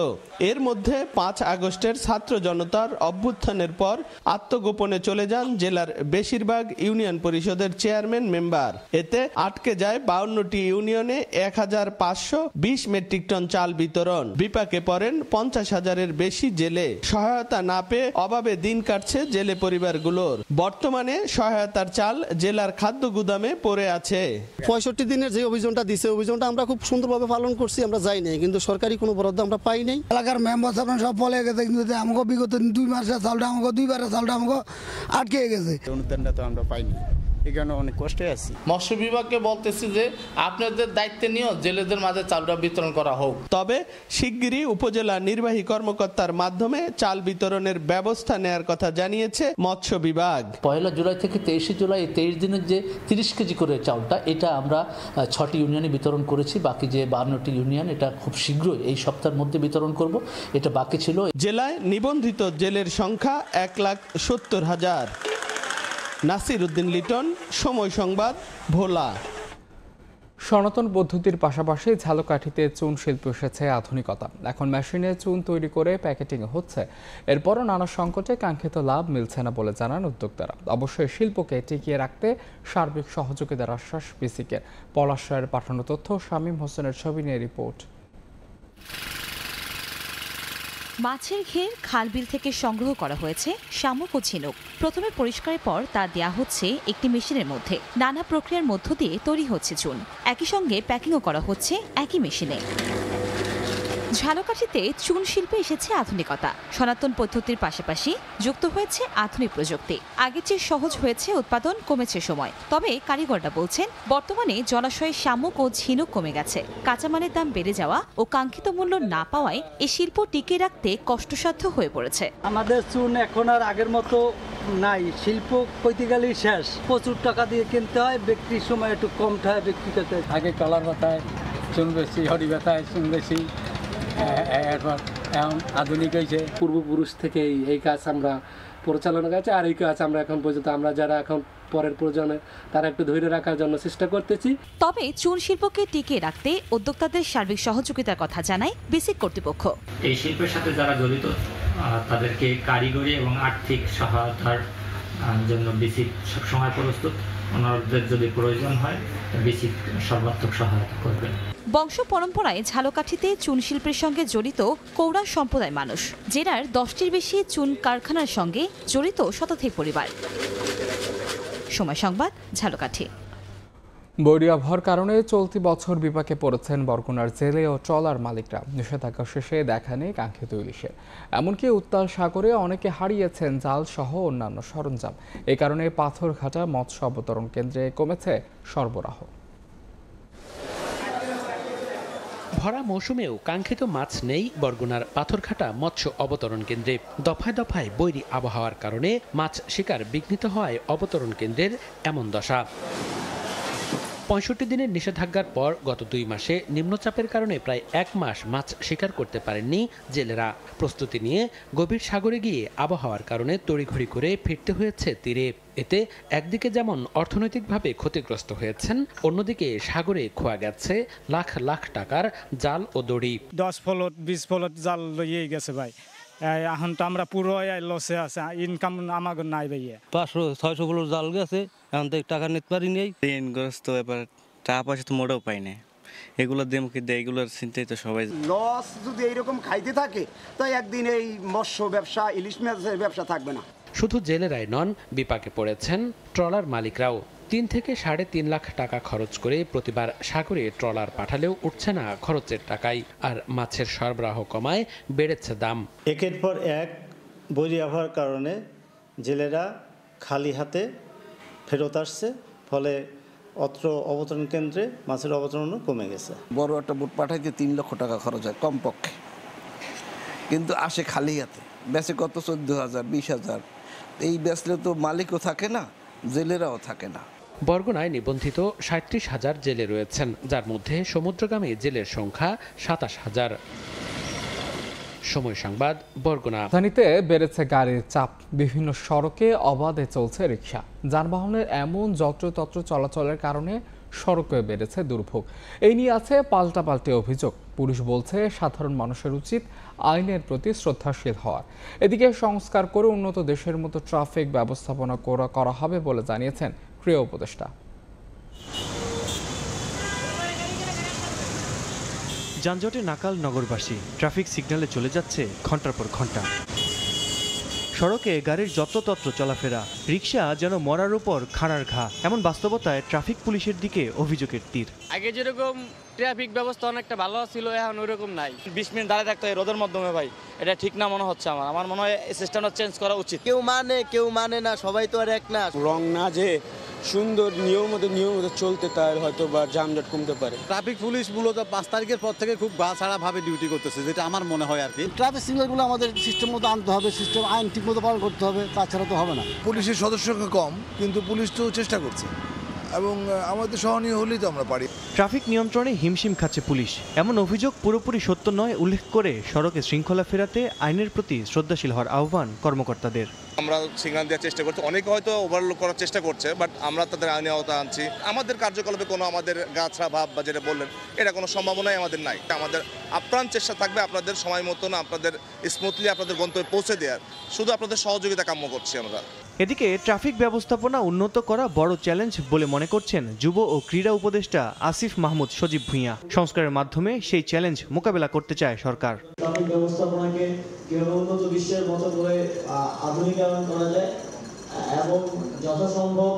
এর মধ্যে ৫ আগস্টের ছাত্র জনতার অভ্যুত্থানের পর আত্মগোপনে চলে যান জেলার বেশিরভাগ ইউনিয়ন পরিষদের চেয়ারম্যান মেম্বার। এতে আটকে যায় ৫২টি ইউনিয়নে ১৫২০ মেট্রিক টন চাল বিতরণ। বিপাকে পড়েন ৫০,০০০-এর বেশি জেলে। সহায়তা না পেয়ে অভাবে দিন কাটছে জেলে পরিবারগুলোর। বর্তমানে সহায়তার চাল জেলার খাদ্য গুদামে পড়ে আছে। ৬৫ দিনের যে অভিযানটা দিছে, অভিযানটা আমরা খুব সুন্দরভাবে পালন করছি, আমরা যাই নাই, কিন্তু সরকারি কোনো বরাদ্দ আমরা পাই নাই। এলাকার মেম্বার সাহেব সব বলে গেছে, কিন্তু আমাকে বিগত 2 মাসের চালটা আমাকে 2 বারের চালটা আমাকে আটকে গেছে। অনুদানটা তো আমরা পাইনি, এখানে অনেক কষ্টে আছি। মৎস্য বিভাগকে বলতেছি যে আপনাদের দায়িত্বে নিয়েও জেলেদের মাঝে চালটা বিতরণ করা হোক। তবে শিগগিরই উপজেলা নির্বাহী কর্মকর্তার মাধ্যমে চাল বিতরণের ব্যবস্থা নেয়ার কথা জানিয়েছে মৎস্য বিভাগ। ১ জুলাই থেকে ২৩ জুলাই ২৩ দিনের যে ৩০ কেজি করে চালটা, এটা আমরা ৬টি ইউনিয়নে বিতরণ করেছি। বাকি যে ৫২টি ইউনিয়ন, এটা খুব শীঘ্রই এই সপ্তাহের মধ্যে বিতরণ করব। এটা বাকি ছিল। জেলায় নিবন্ধিত জেলের সংখ্যা ১,৭০,০০০। নাসির উদ্দিন লিটন, সময় সংবাদ, ভোলা। সনাতন পদ্ধতির পাশাপাশি ঝালকাঠিতে চুন শিল্প এসেছে আধুনিকতা। এখন মেশিনে চুন তৈরি করে প্যাকেটিং হচ্ছে। এরপরও নানা সংকটে কাঙ্ক্ষিত লাভ মিলছে না বলে জানান উদ্যোক্তারা। অবশ্যই শিল্পকে টিকিয়ে রাখতে সার্বিক সহযোগিতার আশ্বাস বিসিকের। পলাশরায়ের পাঠানো তথ্য, শামীম হোসেনের ছবি নিয়ে রিপোর্ট। মাছের ঘের খালবিল থেকে সংগ্রহ করা হয়েছে শামুক ও ঝিনুক। প্রথমে পরিষ্কারের পর তা দেয়া হচ্ছে একটি মেশিনের মধ্যে। নানা প্রক্রিয়ার মধ্য দিয়ে তৈরি হচ্ছে চুন। একই সঙ্গে প্যাকিংও করা হচ্ছে একই মেশিনে। ঝালকাঠিতে চুন শিল্পে এসেছে আধুনিকতা। সনাতন পদ্ধতির পাশাপাশি যুক্ত হয়েছে আধুনিক প্রযুক্তি। আগের চেয়ে সহজ হয়েছে উৎপাদন, কমেছে সময়। তবে কারিগররা বলছেন, বর্তমানে জলাশয়ে শামুক ও ঝিনুক কমে গেছে। কাঁচামালের দাম বেড়ে যাওয়া ও কাঙ্ক্ষিত মূল্য না পাওয়ায় এই শিল্প টিকিয়ে রাখতে কষ্টসাধ্য হয়ে পড়েছে। আমাদের চুন এখন আর আগের মতো নাই। শিল্প কইতে গেলেই শেষ। প্রচুর টাকা দিয়ে কিনতে হয়, বিক্রির সময় একটু কম হয় বিক্রি করতে। আগে কলার ব্যথায় চুন বেশি, হরি ব্যথায় চুন বেশি, এরপর এখন আধুনিক হয়েছে। পূর্বপুরুষ থেকে এই কাজ আমরা পরিচালনা করছি, আর এই কাজ আমরা এখন পর্যন্ত আমরা যারা এখন পরের প্রজন্মে তারা একটু ধরে রাখার জন্য চেষ্টা করতেছি। তবে চুন শিল্পকে টিকিয়ে রাখতে উদ্যোক্তাদের সার্বিক সহযোগিতার কথা জানায় বিসিক কর্তৃপক্ষ। এই শিল্পের সাথে যারা জড়িত তাদেরকে কারিগরি এবং আর্থিক সহায়তার জন্য বিসিক সবসময় প্রস্তুত। ওনাদের যদি প্রয়োজন হয় বিসিক সর্বাত্মক সহায়তা করবেন। বংশ পরম্পরায় ঝালকাঠিতে চুন শিল্পের সঙ্গে জড়িত কৌড়া সম্প্রদায় মানুষ। জেলার 10টির বেশি চুন কারখানার সঙ্গে জড়িত শতাধিক পরিবার। সময় সংবাদ, ঝালকাঠি। বৈরী আবহাওয়ার কারণে চলতি বছর বিপাকে পড়েছেন বরগুনার জেলে ও ট্রলার মালিকরা। নিষেধাজ্ঞা শেষে দেখা নেই কাঙ্ক্ষিত ইলিশের। এমনকি উত্তাল সাগরে অনেকে হারিয়েছেন জাল সহ অন্যান্য সরঞ্জাম। এই কারণে পাথরঘাটা মৎস্য অবতরণ কেন্দ্রে কমেছে সরবরাহ। ভরা মৌসুমেও কাঙ্ক্ষিত মাছ নেই বরগুনার পাথরঘাটা মৎস্য অবতরণ কেন্দ্রে। দফায় দফায় বৈরী আবহাওয়ার কারণে মাছ শিকার বিঘ্নিত হওয়ায় অবতরণ কেন্দ্রের এমন দশা। 65 দিনের নিষেধাজ্ঞার পর গত 2 মাসে নিম্নচাপের কারণে প্রায় 1 মাস মাছ শিকার করতে পারেননি জেলেরা। প্রস্তুতি নিয়ে গভীর সাগরে গিয়ে আবহাওয়ার কারণে তড়িঘড়ি করে ফিরতে হয়েছে তীরে। এতে একদিকে যেমন অর্থনৈতিকভাবে ক্ষতিগ্রস্ত হয়েছেন, অন্যদিকে সাগরে খোয়া গেছে লাখ লাখ টাকার জাল ও দড়ি। 10 ফলট 20 ফলট জাল লইয়ে গেছে ভাই। এখন তো আমরা পুরো লসে আছে, ইনকাম আমাকে নাই ভাইয়া। 500-600 ফলট জাল গেছে, এখন তো টাকা নিতে পারি নাই। ঋণগ্রস্ত, এবার টাকা পয়সা তো মোটেও পাই না। এগুলো দেমকে দেয়, এগুলোর চিন্তাই তো সবাই। লস যদি এইরকম খাইতে থাকে তাই একদিন এই মৎস্য ব্যবসা, ইলিশ মাছের ব্যবসা থাকবে না। শুধু জেলেরাই নন, বিপাকে পড়েছেন ট্রলার মালিকরাও। 3 থেকে 3.5 লাখ টাকা খরচ করে প্রতিবার সাগরে ট্রলার পাঠালেও উঠছে না খরচের টাকায়, আর মাছের সরবরাহ কমায় বেড়েছে দাম। একের পর এক বৈরী আবহাওয়ার কারণে জেলেরা খালি হাতে ফেরত আসছে, ফলে অত্র অবতরণ কেন্দ্রে মাছের অবতরণও কমে গেছে। বড় একটা বোট পাঠাইতে 3 লক্ষ টাকা খরচ হয় কমপক্ষে, কিন্তু আসে খালি হাতে। বেচে কত 14,000 20,000। এই বেচলে তো মালিকও থাকে না, জেলেরাও থাকে না। বরগুনায় নিবন্ধিত 37,000 জেলে রয়েছেন, যার মধ্যে সমুদ্রগামী জেলের সংখ্যা 27,000। সময় সংবাদ, বরগুনা। রাজধানীতে বেড়েছে গাড়ির চাপ, বিভিন্ন সড়কে অবাধে চলছে রিক্সা। যানবাহনের এমন যত্রতত্র চলাচলের কারণে সড়কে বেড়েছে দুর্ভোগ। এই নিয়ে আছে পাল্টাপাল্টি অভিযোগ। পুলিশ বলছে সাধারণ মানুষের উচিত আইনের প্রতি শ্রদ্ধাশীল হওয়ার। এদিকে সংস্কার করে উন্নত দেশের মতো ট্রাফিক ব্যবস্থাপনা করা হবে বলে জানিয়েছেন ক্রীড়া উপদেষ্টা। যানজটে নাকাল নগরবাসী, ট্রাফিক সিগন্যালে চলে যাচ্ছে ঘন্টার পর ঘন্টা। সড়কে গাড়ির যত্রতত্র চলাফেরা, রিক্সা যেন মরার উপর খাড়ার ঘা। এমন বাস্তবতায় ট্রাফিক পুলিশের দিকে অভিযোগের তীর। আগে যেরকম ট্রাফিক ব্যবস্থা অনেকটা ভালো ছিল, এখন ওইরকম নাই। 20 মিনিট দাঁড়িয়ে থাকতে হয় রোদের মাধ্যমে ভাই, এটা ঠিক না মনে হচ্ছে আমার মনে হয় সিস্টেমটা চেঞ্জ করা উচিত। কেউ মানে না, সবাই তো আর এক না। রং না যে সুন্দর নিয়ম মতো চলতে, তার হয়তো বা যানজট কমতে পারে। ট্রাফিক পুলিশ মূলত 5 তারিখের পর থেকে খুব গা ছাড়া ভাবে ডিউটি করতেছে, যেটা আমার মনে হয় আর কি। ট্রাফিক সিগন্যালগুলো আমাদের সিস্টেম মতো আনতে হবে, সিস্টেম আইন ঠিক মতো পালন করতে হবে, তাছাড়া তো হবে না। পুলিশের সদস্য সংখ্যা কম, কিন্তু পুলিশ তো চেষ্টা করছে এবং আমাদের সহনীয় হলেই তো আমরা পারি। ট্রাফিক নিয়ন্ত্রণে হিমশিম খাচ্ছে পুলিশ, এমন অভিযোগ পুরোপুরি সত্য নয় উল্লেখ করে সড়কে শৃঙ্খলা ফেরাতে আইনের প্রতি শ্রদ্ধাশীল হওয়ার আহ্বান কর্মকর্তাদের। আমরা সিগন্যাল দেওয়ার চেষ্টা করছি, অনেকে হয়তো ওভারলোড করার চেষ্টা করছে, বাট আমরা তাদের আইনে আওতা আনছি। আমাদের কার্যকলাপে কোনো আমাদের গাছড়া ভাব বা যেটা বললেন, এটা কোনো সম্ভাবনাই আমাদের নাই। আমাদের আপ্রাণ চেষ্টা থাকবে আপনাদের সময় মতন আপনাদের স্মুথলি আপনাদের গন্তব্যে পৌঁছে দেওয়ার, শুধু আপনাদের সহযোগিতা কাম্য করছি আমরা। এদিকে ট্রাফিক ব্যবস্থাপনা উন্নত করা বড় চ্যালেঞ্জ বলে মনে করছেন যুব ও ক্রীড়া উপদেষ্টা আসিফ মাহমুদ সজীব ভূঁইয়া। সংস্কারের মাধ্যমে সেই চ্যালেঞ্জ মোকাবেলা করতে চায় সরকার। ট্রাফিক ব্যবস্থাপনাকে কিভাবে উন্নত বিশ্বের মতো করে আধুনিকায়ন করা যায় এবং যথাসম্ভব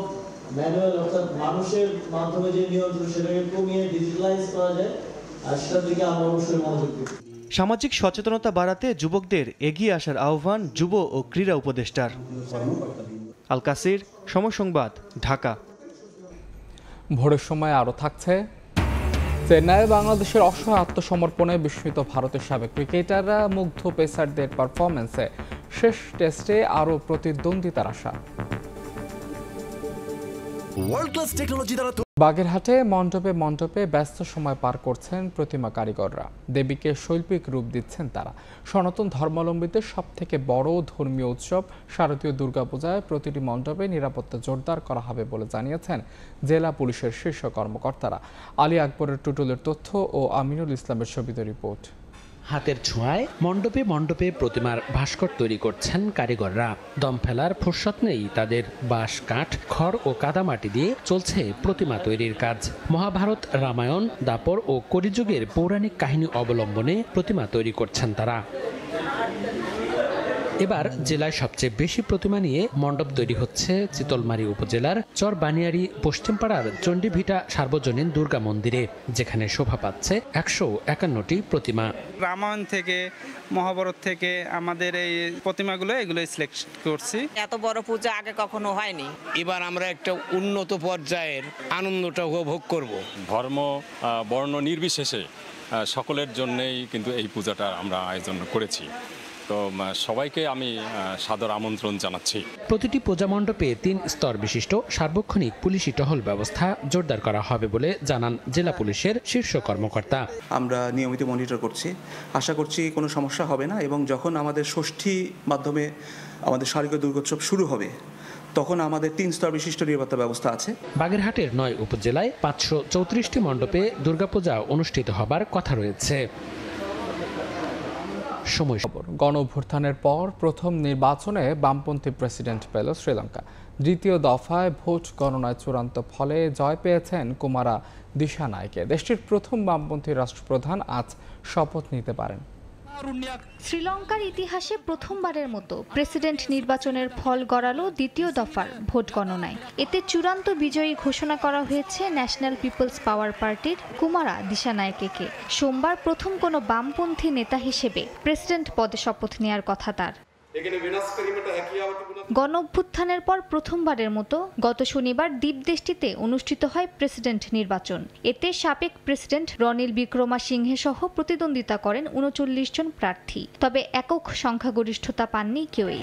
ম্যানুয়াল অর্থাৎ মানুষের মাধ্যমে যে নিয়ন্ত্রণ সেটাকে কমিয়ে ডিজিটালাইজ করা যায়, আর সেটার দিকে আমরা অবশ্যই মনোযোগ দিই। সামাজিক সচেতনতা বাড়াতে যুবকদের এগিয়ে আসার আহ্বান যুব ও ক্রীড়া উপদেষ্টার। আল কাসির, সময় সংবাদ, ঢাকা। ভোরের সময় আরও থাকছে চেন্নাইয়ে বাংলাদেশের অসহায় আত্মসমর্পণে বিস্মিত ভারতের সাবেক ক্রিকেটাররা মুগ্ধ পেসারদের পারফরম্যান্সে শেষ টেস্টে আরও প্রতিদ্বন্দ্বিতার আশা। বাগেরহাটে মণ্ডপে মণ্ডপে ব্যস্ত সময় পার করছেন প্রতিমা কারিগররা। দেবীকে শৈল্পিক রূপ দিচ্ছেন তারা। সনাতন ধর্মাবলম্বীদের সবথেকে বড় ধর্মীয় উৎসব শারদীয় দুর্গাপূজায় প্রতিটি মণ্ডপে নিরাপত্তা জোরদার করা হবে বলে জানিয়েছেন জেলা পুলিশের শীর্ষ কর্মকর্তারা। আলী আকবরের টুটুলের তথ্য ও আমিনুল ইসলামের ছবিতে রিপোর্ট। হাতের ছোঁয়ায় মণ্ডপে মণ্ডপে প্রতিমার ভাস্কর তৈরি করছেন কারিগররা। দম ফেলার ফুরসত নেই তাদের। বাঁশ, কাঠ, খড় ও কাদামাটি দিয়ে চলছে প্রতিমা তৈরির কাজ। মহাভারত, রামায়ণ, দাপর ও কলিযুগের পৌরাণিক কাহিনী অবলম্বনে প্রতিমা তৈরি করছেন তারা। এবার জেলায় সবচেয়ে বেশি প্রতিমা নিয়ে মণ্ডপ তৈরি হচ্ছে চিতলমারী উপজেলার চরবানিয়ারি পশ্চিমপাড়ার চণ্ডীভিটা সার্বজনীন দুর্গা মন্দিরে, যেখানে শোভা পাচ্ছে 151টি প্রতিমা। রামায়ণ থেকে, মহাভারত থেকে আমাদের এই প্রতিমাগুলো এগুলো সিলেক্ট করছি। এত বড় পূজা আগে কখনো হয়নি। এবার আমরা একটা উন্নত পর্যায়ের আনন্দটা উপভোগ করব। ধর্ম বর্ণ নির্বিশেষে সকলের জন্যই কিন্তু এই পূজাটা আমরা আয়োজন করেছি। তো সবাইকে আমি সাদর আমন্ত্রণ জানাচ্ছি। প্রতিটি পূজা মণ্ডপে 3 স্তর বিশিষ্ট সার্বক্ষণিক পুলিশি টহল ব্যবস্থা জোরদার করা হবে বলে জানান জেলা পুলিশের শীর্ষ কর্মকর্তা। আমরা নিয়মিত মনিটর করছি, আশা করছি কোনো সমস্যা হবে না, এবং যখন আমাদের ষষ্ঠী মাধ্যমে আমাদের শারদীয় দুর্গোৎসব শুরু হবে তখন আমাদের 3 স্তর বিশিষ্ট নিরাপত্তা ব্যবস্থা আছে। বাগেরহাটের 9 উপজেলায় 534টি মণ্ডপে দুর্গাপূজা অনুষ্ঠিত হবার কথা রয়েছে। গণঅভ্যুত্থানের পর প্রথম নির্বাচনে বামপন্থী প্রেসিডেন্ট পেল শ্রীলঙ্কা। দ্বিতীয় দফায় ভোট গণনায় চূড়ান্ত ফলে জয় পেয়েছেন কুমারা দিশানায়কে। দেশটির প্রথম বামপন্থী রাষ্ট্রপ্রধান আজ শপথ নিতে পারেন। শ্রীলঙ্কার ইতিহাসে প্রথমবারের মতো প্রেসিডেন্ট নির্বাচনের ফল গড়ালো দ্বিতীয় দফার ভোট গণনায়। এতে চূড়ান্ত বিজয়ী ঘোষণা করা হয়েছে ন্যাশনাল পিপলস পাওয়ার পার্টির কুমারা দিশানায়কে। সোমবার প্রথম কোনো বামপন্থী নেতা হিসেবে প্রেসিডেন্ট পদে শপথ নেয়ার কথা তার। গণঅভ্যুত্থানের পর প্রথমবারের মতো গত শনিবার দ্বীপদেশটিতে অনুষ্ঠিত হয় প্রেসিডেন্ট নির্বাচন। এতে সাবেক প্রেসিডেন্ট রনিল বিক্রমাসিংহে সহ প্রতিদ্বন্দ্বিতা করেন 39 জন প্রার্থী, তবে একক সংখ্যাগরিষ্ঠতা পাননি কেউই।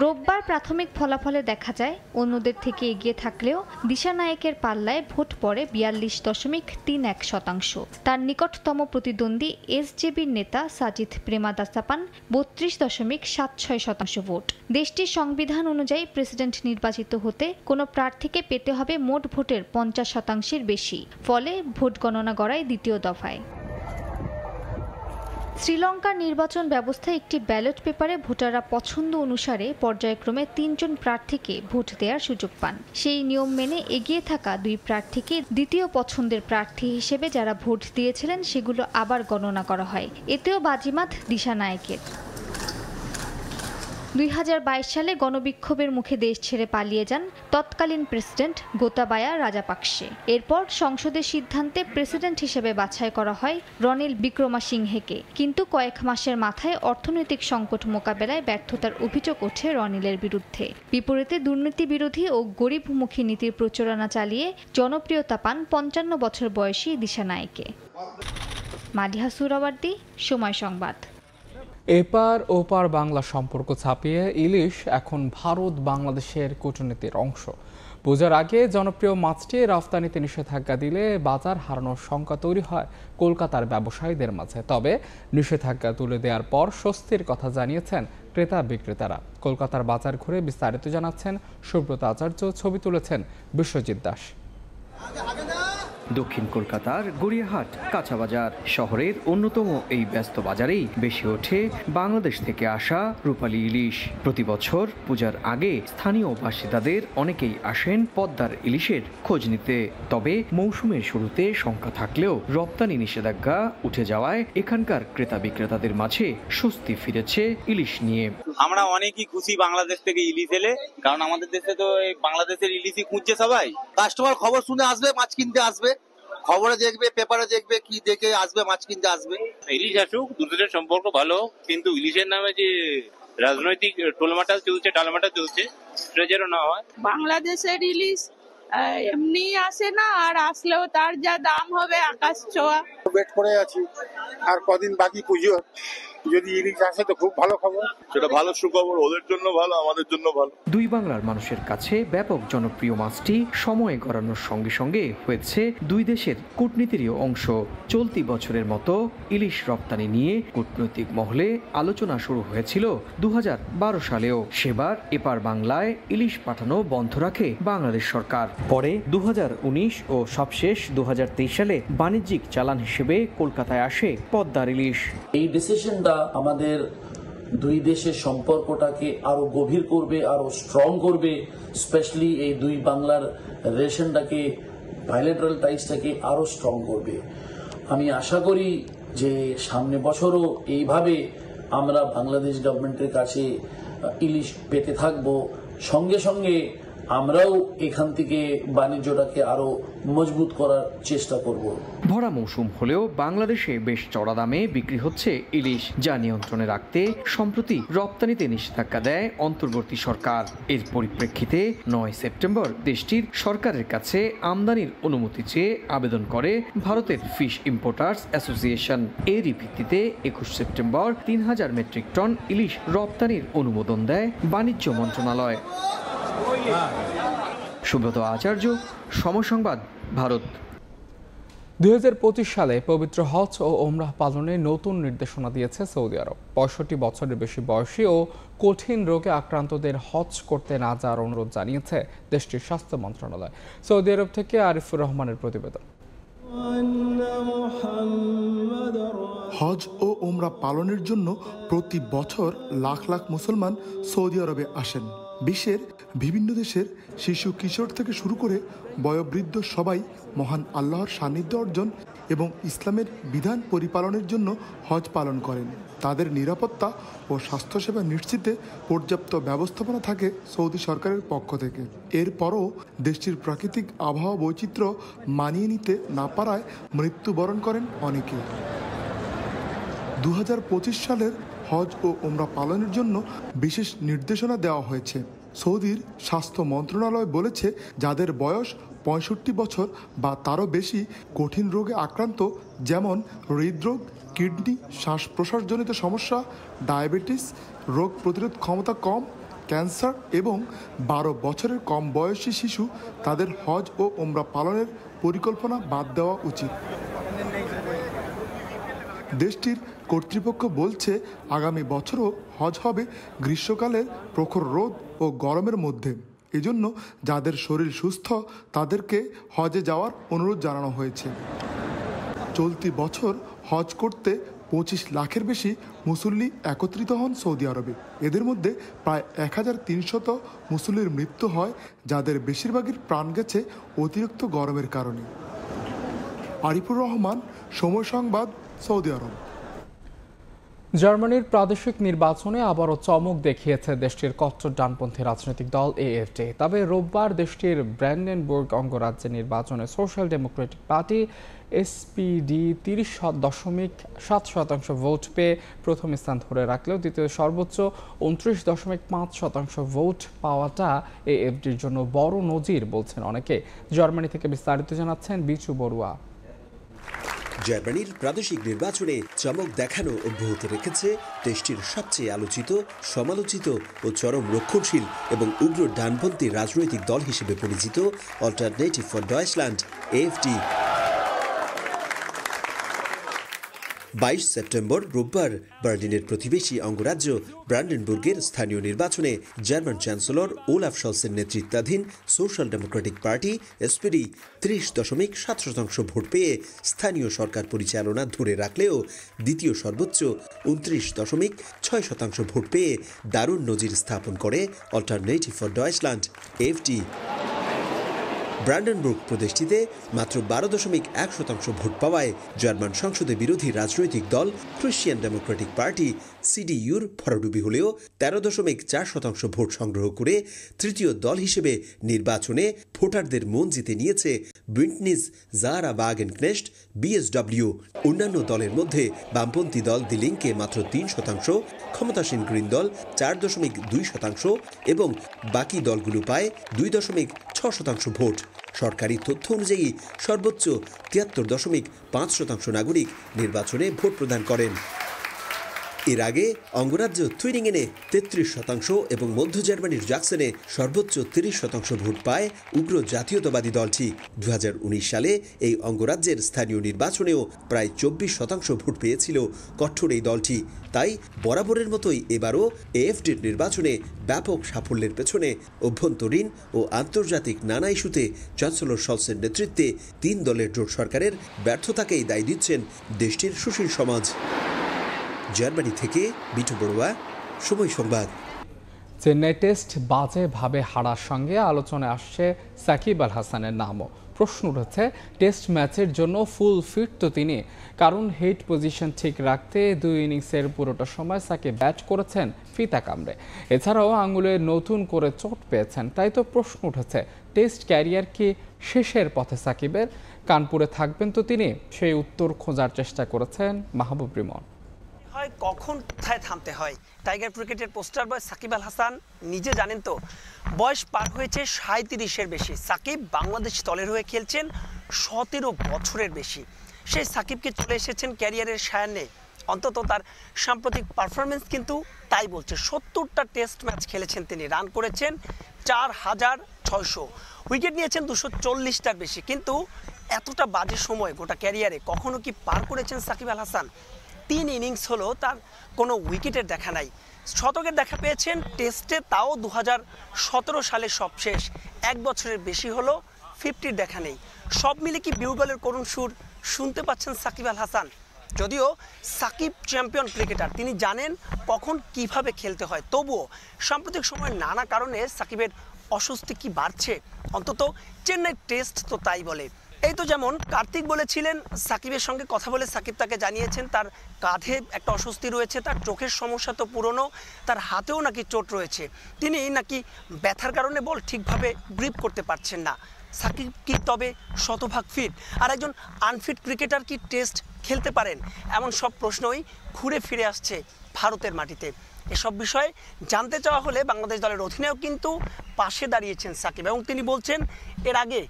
রোববার প্রাথমিক ফলাফলে দেখা যায় অন্যদের থেকে এগিয়ে থাকলেও দিশানায়কের পাল্লায় ভোট পড়ে 42.31%। তার নিকটতম প্রতিদ্বন্দ্বী এসজেবির নেতা সাজিদ প্রেমাদাসা পান 32.76% ভোট। দেশটির সংবিধান অনুযায়ী প্রেসিডেন্ট নির্বাচিত হতে কোনো প্রার্থীকে পেতে হবে মোট ভোটের 50%-এর বেশি। ফলে ভোট গণনা গড়ায় দ্বিতীয় দফায়। শ্রীলঙ্কার নির্বাচন ব্যবস্থায় একটি ব্যালট পেপারে ভোটাররা পছন্দ অনুসারে পর্যায়ক্রমে 3 জন প্রার্থীকে ভোট দেওয়ার সুযোগ পান। সেই নিয়ম মেনে এগিয়ে থাকা 2 প্রার্থীকে দ্বিতীয় পছন্দের প্রার্থী হিসেবে যারা ভোট দিয়েছিলেন সেগুলো আবার গণনা করা হয়। এতেও বাজিমাত দিশানায়কের। 2022 সালে গণবিক্ষোভের মুখে দেশ ছেড়ে পালিয়ে যান তৎকালীন প্রেসিডেন্ট গোতাবায়া রাজাপাকসে। এরপর সংসদের সিদ্ধান্তে প্রেসিডেন্ট হিসেবে বাছাই করা হয় রনিল বিক্রমাসিংহেকে। কিন্তু কয়েক মাসের মাথায় অর্থনৈতিক সংকট মোকাবেলায় ব্যর্থতার অভিযোগ ওঠে রনিলের বিরুদ্ধে। বিপরীতে দুর্নীতি বিরোধী ও গরিবমুখী নীতির প্রচারণা চালিয়ে জনপ্রিয়তা পান 55 বছর বয়সী দিশানায়কে। মালিহা সুরাওয়ার্দী, সময় সংবাদ। এপার ওপার বাংলা সম্পর্ক ছাপিয়ে ইলিশ এখন ভারত বাংলাদেশের কূটনীতির অংশ। পূজার আগে জনপ্রিয় মাছটি রফতানিতে নিষেধাজ্ঞা দিলে বাজার হারানোর শঙ্কা তৈরি হয় কলকাতার ব্যবসায়ীদের মাঝে। তবে নিষেধাজ্ঞা তুলে দেওয়ার পর স্বস্তির কথা জানিয়েছেন ক্রেতা বিক্রেতারা। কলকাতার বাজার ঘুরে বিস্তারিত জানাচ্ছেন সুব্রত আচার্য, ছবি তুলেছেন বিশ্বজিৎ দাস। দক্ষিণ কলকাতার গড়িয়াহাট কাঁচাবাজার শহরের অন্যতম এই ব্যস্ত বাজারেই বেশি ওঠে বাংলাদেশ থেকে আসা রূপালী ইলিশ। প্রতি বছর পূজার আগে স্থানীয় বাসিন্দাদের অনেকেই আসেন পদ্মার ইলিশের খোঁজ নিতে। তবে মৌসুমের শুরুতে শঙ্কা থাকলেও রপ্তানি নিষেধাজ্ঞা উঠে যাওয়ায় এখানকার ক্রেতা বিক্রেতাদের মাঝে স্বস্তি ফিরেছে ইলিশ নিয়ে। আমরা অনেকই খুশি বাংলাদেশ থেকে ইলিশ এলে, কারণ আমাদের দেশে তো বাংলাদেশের ইলিশই খুঁজছে সবাই। কাস্টমার খবর শুনে আসবে, মাছ কিনতে আসবে, খবরে দেখবে, পেপারে দেখবে, কি দেখে আসবে, মাছ কিনতে আসবে। ইলিশ আসুক, দুটোদের সম্পর্ক ভালো, কিন্তু ইলিশের নামে যে রাজনৈতিক টালমাটাল চলছে সেটা যেন না হয়। বাংলাদেশের ইলিশ এমনি আসে না, আর আসলেও তার যা দাম হবে আকাশ ছোঁয়া। ওয়েট করে আছি, আর কদিন বাকি পুজো, যদি ইলিশ আসে তো খুব ভালো খবর। সেটা ভালো সুখবর, ওদের জন্য ভালো, আমাদের জন্য ভালো। দুই বাংলার মানুষের কাছে ব্যাপক জনপ্রিয় মাছটি সময় গড়ানোর সঙ্গে সঙ্গে হয়েছে দুই দেশের কূটনীতিরই অংশ। চলতি বছরের মতো ইলিশ রপ্তানি নিয়ে কূটনৈতিক মহলে আলোচনা শুরু হয়েছিল 2012 সালেও। সেবার এপার বাংলায় ইলিশ পাঠানো বন্ধ রাখে বাংলাদেশ সরকার। পরে 2019 ও সবশেষ 2023 সালে বাণিজ্যিক চালান হিসেবে কলকাতায় আসে পদ্মার ইলিশ। এই ডিসিশনটা আমাদের দুই দেশের সম্পর্কটাকে আরো গভীর করবে, আরো স্ট্রং করবে। স্পেশালি এই দুই বাংলার রিলেশনটাকে, বাইলেটারাল টাইজটাকে আরো স্ট্রং করবে। আমি আশা করি যে সামনে বছরও এইভাবে আমরা বাংলাদেশ গভর্নমেন্টের কাছে ইলিশ পেতে থাকবো। সঙ্গে সঙ্গে আমরাও এখান থেকে বাণিজ্যটাকে আরো মজবুত করার চেষ্টা করব। ভরা মৌসুম হলেও বাংলাদেশে বেশ চড়া দামে বিক্রি হচ্ছে ইলিশ, যা নিয়ন্ত্রণে রাখতে সম্প্রতি রপ্তানিতে নিষেধাজ্ঞা দেয় অন্তর্বর্তী সরকার। এর পরিপ্রেক্ষিতে 9 সেপ্টেম্বর দেশটির সরকারের কাছে আমদানির অনুমতি চেয়ে আবেদন করে ভারতের ফিশ ইম্পোর্টার্স অ্যাসোসিয়েশন। এরই ভিত্তিতে 21 সেপ্টেম্বর 3000 মেট্রিক টন ইলিশ রপ্তানির অনুমোদন দেয় বাণিজ্য মন্ত্রণালয়। সুব্রত আচার্য, সময় সংবাদ, ভারত। 2025 সালে পবিত্র হজ ও ওমরাহ পালনে নতুন নির্দেশনা দিয়েছে সৌদি আরব। 65 বছরের বেশি বয়সী ও কঠিন রোগে আক্রান্তদের হজ করতে না যাওয়ার অনুরোধ জানিয়েছে দেশটির স্বাস্থ্য মন্ত্রণালয়। সৌদি আরব থেকে আরিফুর রহমানের প্রতিবেদন। হজ ও ওমরা পালনের জন্য প্রতি বছর লাখ লাখ মুসলমান সৌদি আরবে আসেন। বিশ্বের বিভিন্ন দেশের শিশু কিশোর থেকে শুরু করে বয়োবৃদ্ধ সবাই মহান আল্লাহর সান্নিধ্য অর্জন এবং ইসলামের বিধান পরিপালনের জন্য হজ পালন করেন। তাদের নিরাপত্তা ও স্বাস্থ্যসেবা নিশ্চিতে পর্যাপ্ত ব্যবস্থাপনা থাকে সৌদি সরকারের পক্ষ থেকে। এরপরও দেশটির প্রাকৃতিক আবহাওয়া বৈচিত্র্য মানিয়ে নিতে না পারায় মৃত্যুবরণ করেন অনেকে। 2025 সালের হজ ও ওমরা পালনের জন্য বিশেষ নির্দেশনা দেওয়া হয়েছে। সৌদির স্বাস্থ্য মন্ত্রণালয় বলেছে, যাদের বয়স 65 বছর বা তারও বেশি কঠিন রোগে আক্রান্ত, যেমন হৃদরোগ, কিডনি, শ্বাস প্রশ্বাসজনিত সমস্যা, ডায়াবেটিস, রোগ প্রতিরোধ ক্ষমতা কম, ক্যান্সার এবং 12 বছরের কম বয়সী শিশু, তাদের হজ ও ওমরা পালনের পরিকল্পনা বাদ দেওয়া উচিত। দেশটির কর্তৃপক্ষ বলছে, আগামী বছরও হজ হবে গ্রীষ্মকালের প্রখর রোদ ও গরমের মধ্যে। এজন্য যাদের শরীর সুস্থ তাদেরকে হজে যাওয়ার অনুরোধ জানানো হয়েছে। চলতি বছর হজ করতে 25 লাখের বেশি মুসল্লি একত্রিত হন সৌদি আরবে। এদের মধ্যে প্রায় 1300 মুসল্লির মৃত্যু হয়, যাদের বেশিরভাগের প্রাণ গেছে অতিরিক্ত গরমের কারণে। আরিফুর রহমান, সময় সংবাদ, সৌদি আরব। জার্মানির প্রাদেশিক নির্বাচনে আবারও চমক দেখিয়েছে দেশটির কট্টর ডানপন্থী রাজনৈতিক দল AfD। তবে রোববার দেশটির ব্র্যান্ডেনবুর্গ অঙ্গরাজ্যের নির্বাচনে social Democratic party SPD 30.7% vote পেয়ে প্রথম স্থান ধরে রাখলেও দ্বিতীয় সর্বোচ্চ 29.5% ভোট পাওয়াটা AfDর জন্য বড় নজির বলছেন অনেকে। জার্মানি থেকে বিস্তারিত জানাচ্ছেন বিচু বড়ুয়া। জার্মানির প্রাদেশিক নির্বাচনে চমক দেখানো অব্যাহত রেখেছে দেশটির সবচেয়ে আলোচিত, সমালোচিত ও চরম রক্ষণশীল এবং উগ্র ডানপন্থী রাজনৈতিক দল হিসেবে পরিচিত alternative for Deutschland AfD। 22 September রোববার বার্লিনের প্রতিবেশী অঙ্গরাজ্য ব্রান্ডেনবুর্গের স্থানীয় নির্বাচনে জার্মান চ্যান্সেলর ওলাফ শলসের নেতৃত্বাধীন social Democratic party SPD 30.7% vote পেয়ে স্থানীয় সরকার পরিচালনা ধরে রাখলেও দ্বিতীয় সর্বোচ্চ 29.6% ভোট পেয়ে দারুণ নজির স্থাপন করে অল্টারনেটিভ ফর ডয়েচল্যান্ড AfD। ব্রান্ডেনবুর্গ প্রদেশটিতে মাত্র 12.1% ভোট পাওয়ায় জার্মান সংসদে বিরোধী রাজনৈতিক দল ক্রিশ্চিয়ান ডেমোক্রেটিক পার্টি CDUর ভরাডুবি হলেও 13.4% ভোট সংগ্রহ করে তৃতীয় দল হিসেবে নির্বাচনে ভোটারদের মন জিতে নিয়েছে বুন্ডনিজ জারা ওয়াগেনকনেস্ট BSW। অন্যান্য দলের মধ্যে বামপন্থী দল দি লিঙ্কে মাত্র 3%, ক্ষমতাসীন গ্রিন দল 4.2% এবং বাকি দলগুলো পায় 2.6% ভোট। সরকারি তথ্য অনুযায়ী সর্বোচ্চ 73.5% নাগরিক নির্বাচনে ভোট প্রদান করেন। এর আগে অঙ্গরাজ্য থুইরিংয়েনে 33% এবং মধ্য জার্মানির জাকসেনে সর্বোচ্চ 30% ভোট পায় উগ্র জাতীয়তাবাদী দলটি। 2019 সালে এই অঙ্গরাজ্যের স্থানীয় নির্বাচনেও প্রায় 24% ভোট পেয়েছিল কঠোর এই দলটি। তাই বরাবরের মতোই এবারও AfDর নির্বাচনে ব্যাপক সাফল্যের পেছনে অভ্যন্তরীণ ও আন্তর্জাতিক নানা ইস্যুতে চ্যান্সেলর শলসের নেতৃত্বে 3 দলের জোট সরকারের ব্যর্থতাকেই দায়ী দিচ্ছেন দেশটির সুশীল সমাজ। জার্মানি থেকে বিটু বড়ুয়া, সময় সংবাদ। চেন্নাই টেস্ট বাজেভাবে হারার সঙ্গে আলোচনায় আসছে সাকিব আল হাসানের নামও। প্রশ্ন উঠেছে টেস্ট ম্যাচের জন্য ফুল ফিট তো তিনি, কারণ হেড পজিশন ঠিক রাখতে 2 ইনিংসের পুরোটা সময় সাকিব ব্যাট করেছেন ফিতা কামড়ে। এছাড়াও আঙুলে নতুন করে চোট পেয়েছেন। তাই তো প্রশ্ন উঠেছে টেস্ট ক্যারিয়ার কি শেষের পথে সাকিবের? কানপুরে থাকবেন তো তিনি, সেই উত্তর খোঁজার চেষ্টা করেছেন মাহবুব রিমন। কখন কোথায় থামতে হয় টাইগার ক্রিকেটের পোস্টার বয় সাকিব আল হাসান নিজে জানেন তো। বয়স পার হয়েছে 37-এর বেশি। সাকিব বাংলাদেশ দলের হয়ে খেলছেন 17 বছরের বেশি। সেই সাকিবকে চলে এসেছেন ক্যারিয়ারের সায়ান্নে। অন্তত তার সাম্প্রতিক পারফরমেন্স কিন্তু তাই বলছে। 70টা টেস্ট ম্যাচ খেলেছেন তিনি, রান করেছেন 4600, উইকেট নিয়েছেন 240টার বেশি। কিন্তু এতটা বাজে সময় গোটা ক্যারিয়ারে কখনো কি পার করেছেন সাকিব আল হাসান? 3 ইনিংস হলো তার কোনো উইকেটের দেখা নাই। শতকের দেখা পেয়েছেন টেস্টে, তাও 2017 সালে সব শেষ। 1 বছরের বেশি হলো 50-র দেখা নেই। সব মিলে কি বিউগলের করুণ সুর শুনতে পাচ্ছেন সাকিব আল হাসান? যদিও সাকিব চ্যাম্পিয়ন ক্রিকেটার, তিনি জানেন কখন কিভাবে খেলতে হয়। তবুও সাম্প্রতিক সময় নানা কারণে সাকিবের অস্বস্তি কি বাড়ছে? অন্তত চেন্নাই টেস্ট তো তাই বলে। এই তো যেমন কার্তিক বলেছিলেন সাকিবের সঙ্গে কথা বলে, সাকিব তাকে জানিয়েছেন তার কাঁধে একটা অস্বস্তি রয়েছে, তার চোখের সমস্যা তো পুরনো, তার হাতেও নাকি চোট রয়েছে, তিনি নাকি ব্যথার কারণে বল ঠিকভাবে গ্রিপ করতে পারছেন না। সাকিব কি তবে শতভাগ ফিট? আর একজন আনফিট ক্রিকেটার কি টেস্ট খেলতে পারেন? এমন সব প্রশ্নই ঘুরে ফিরে আসছে ভারতের মাটিতে। এসব বিষয়ে জানতে চাওয়া হলে বাংলাদেশ দলের অধিনায়ক কিন্তু পাশে দাঁড়িয়েছেন সাকিব, এবং তিনি বলছেন এর আগে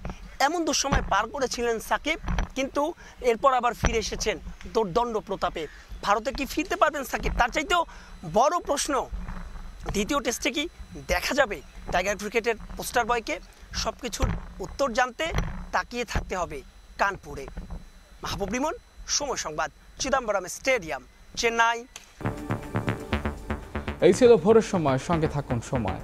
এমন দুঃসময় পার করেছিলেন সাকিব, কিন্তু এরপর আবার ফিরে এসেছেন দুর্দণ্ড প্রতাপে। ভারতে কি ফিরতে পারবেন সাকিব? তার চাইতেও বড় প্রশ্ন, দ্বিতীয় টেস্টে কি দেখা যাবে টাইগার ক্রিকেটের পোস্টার বয়কে? সব কিছুর উত্তর জানতে তাকিয়ে থাকতে হবে কানপুরে। মাহবুব রিমন, সময় সংবাদ, চিদম্বরম স্টেডিয়াম, চেন্নাই। এই ছিল ভোরের সময়, সঙ্গে থাকুন সময়।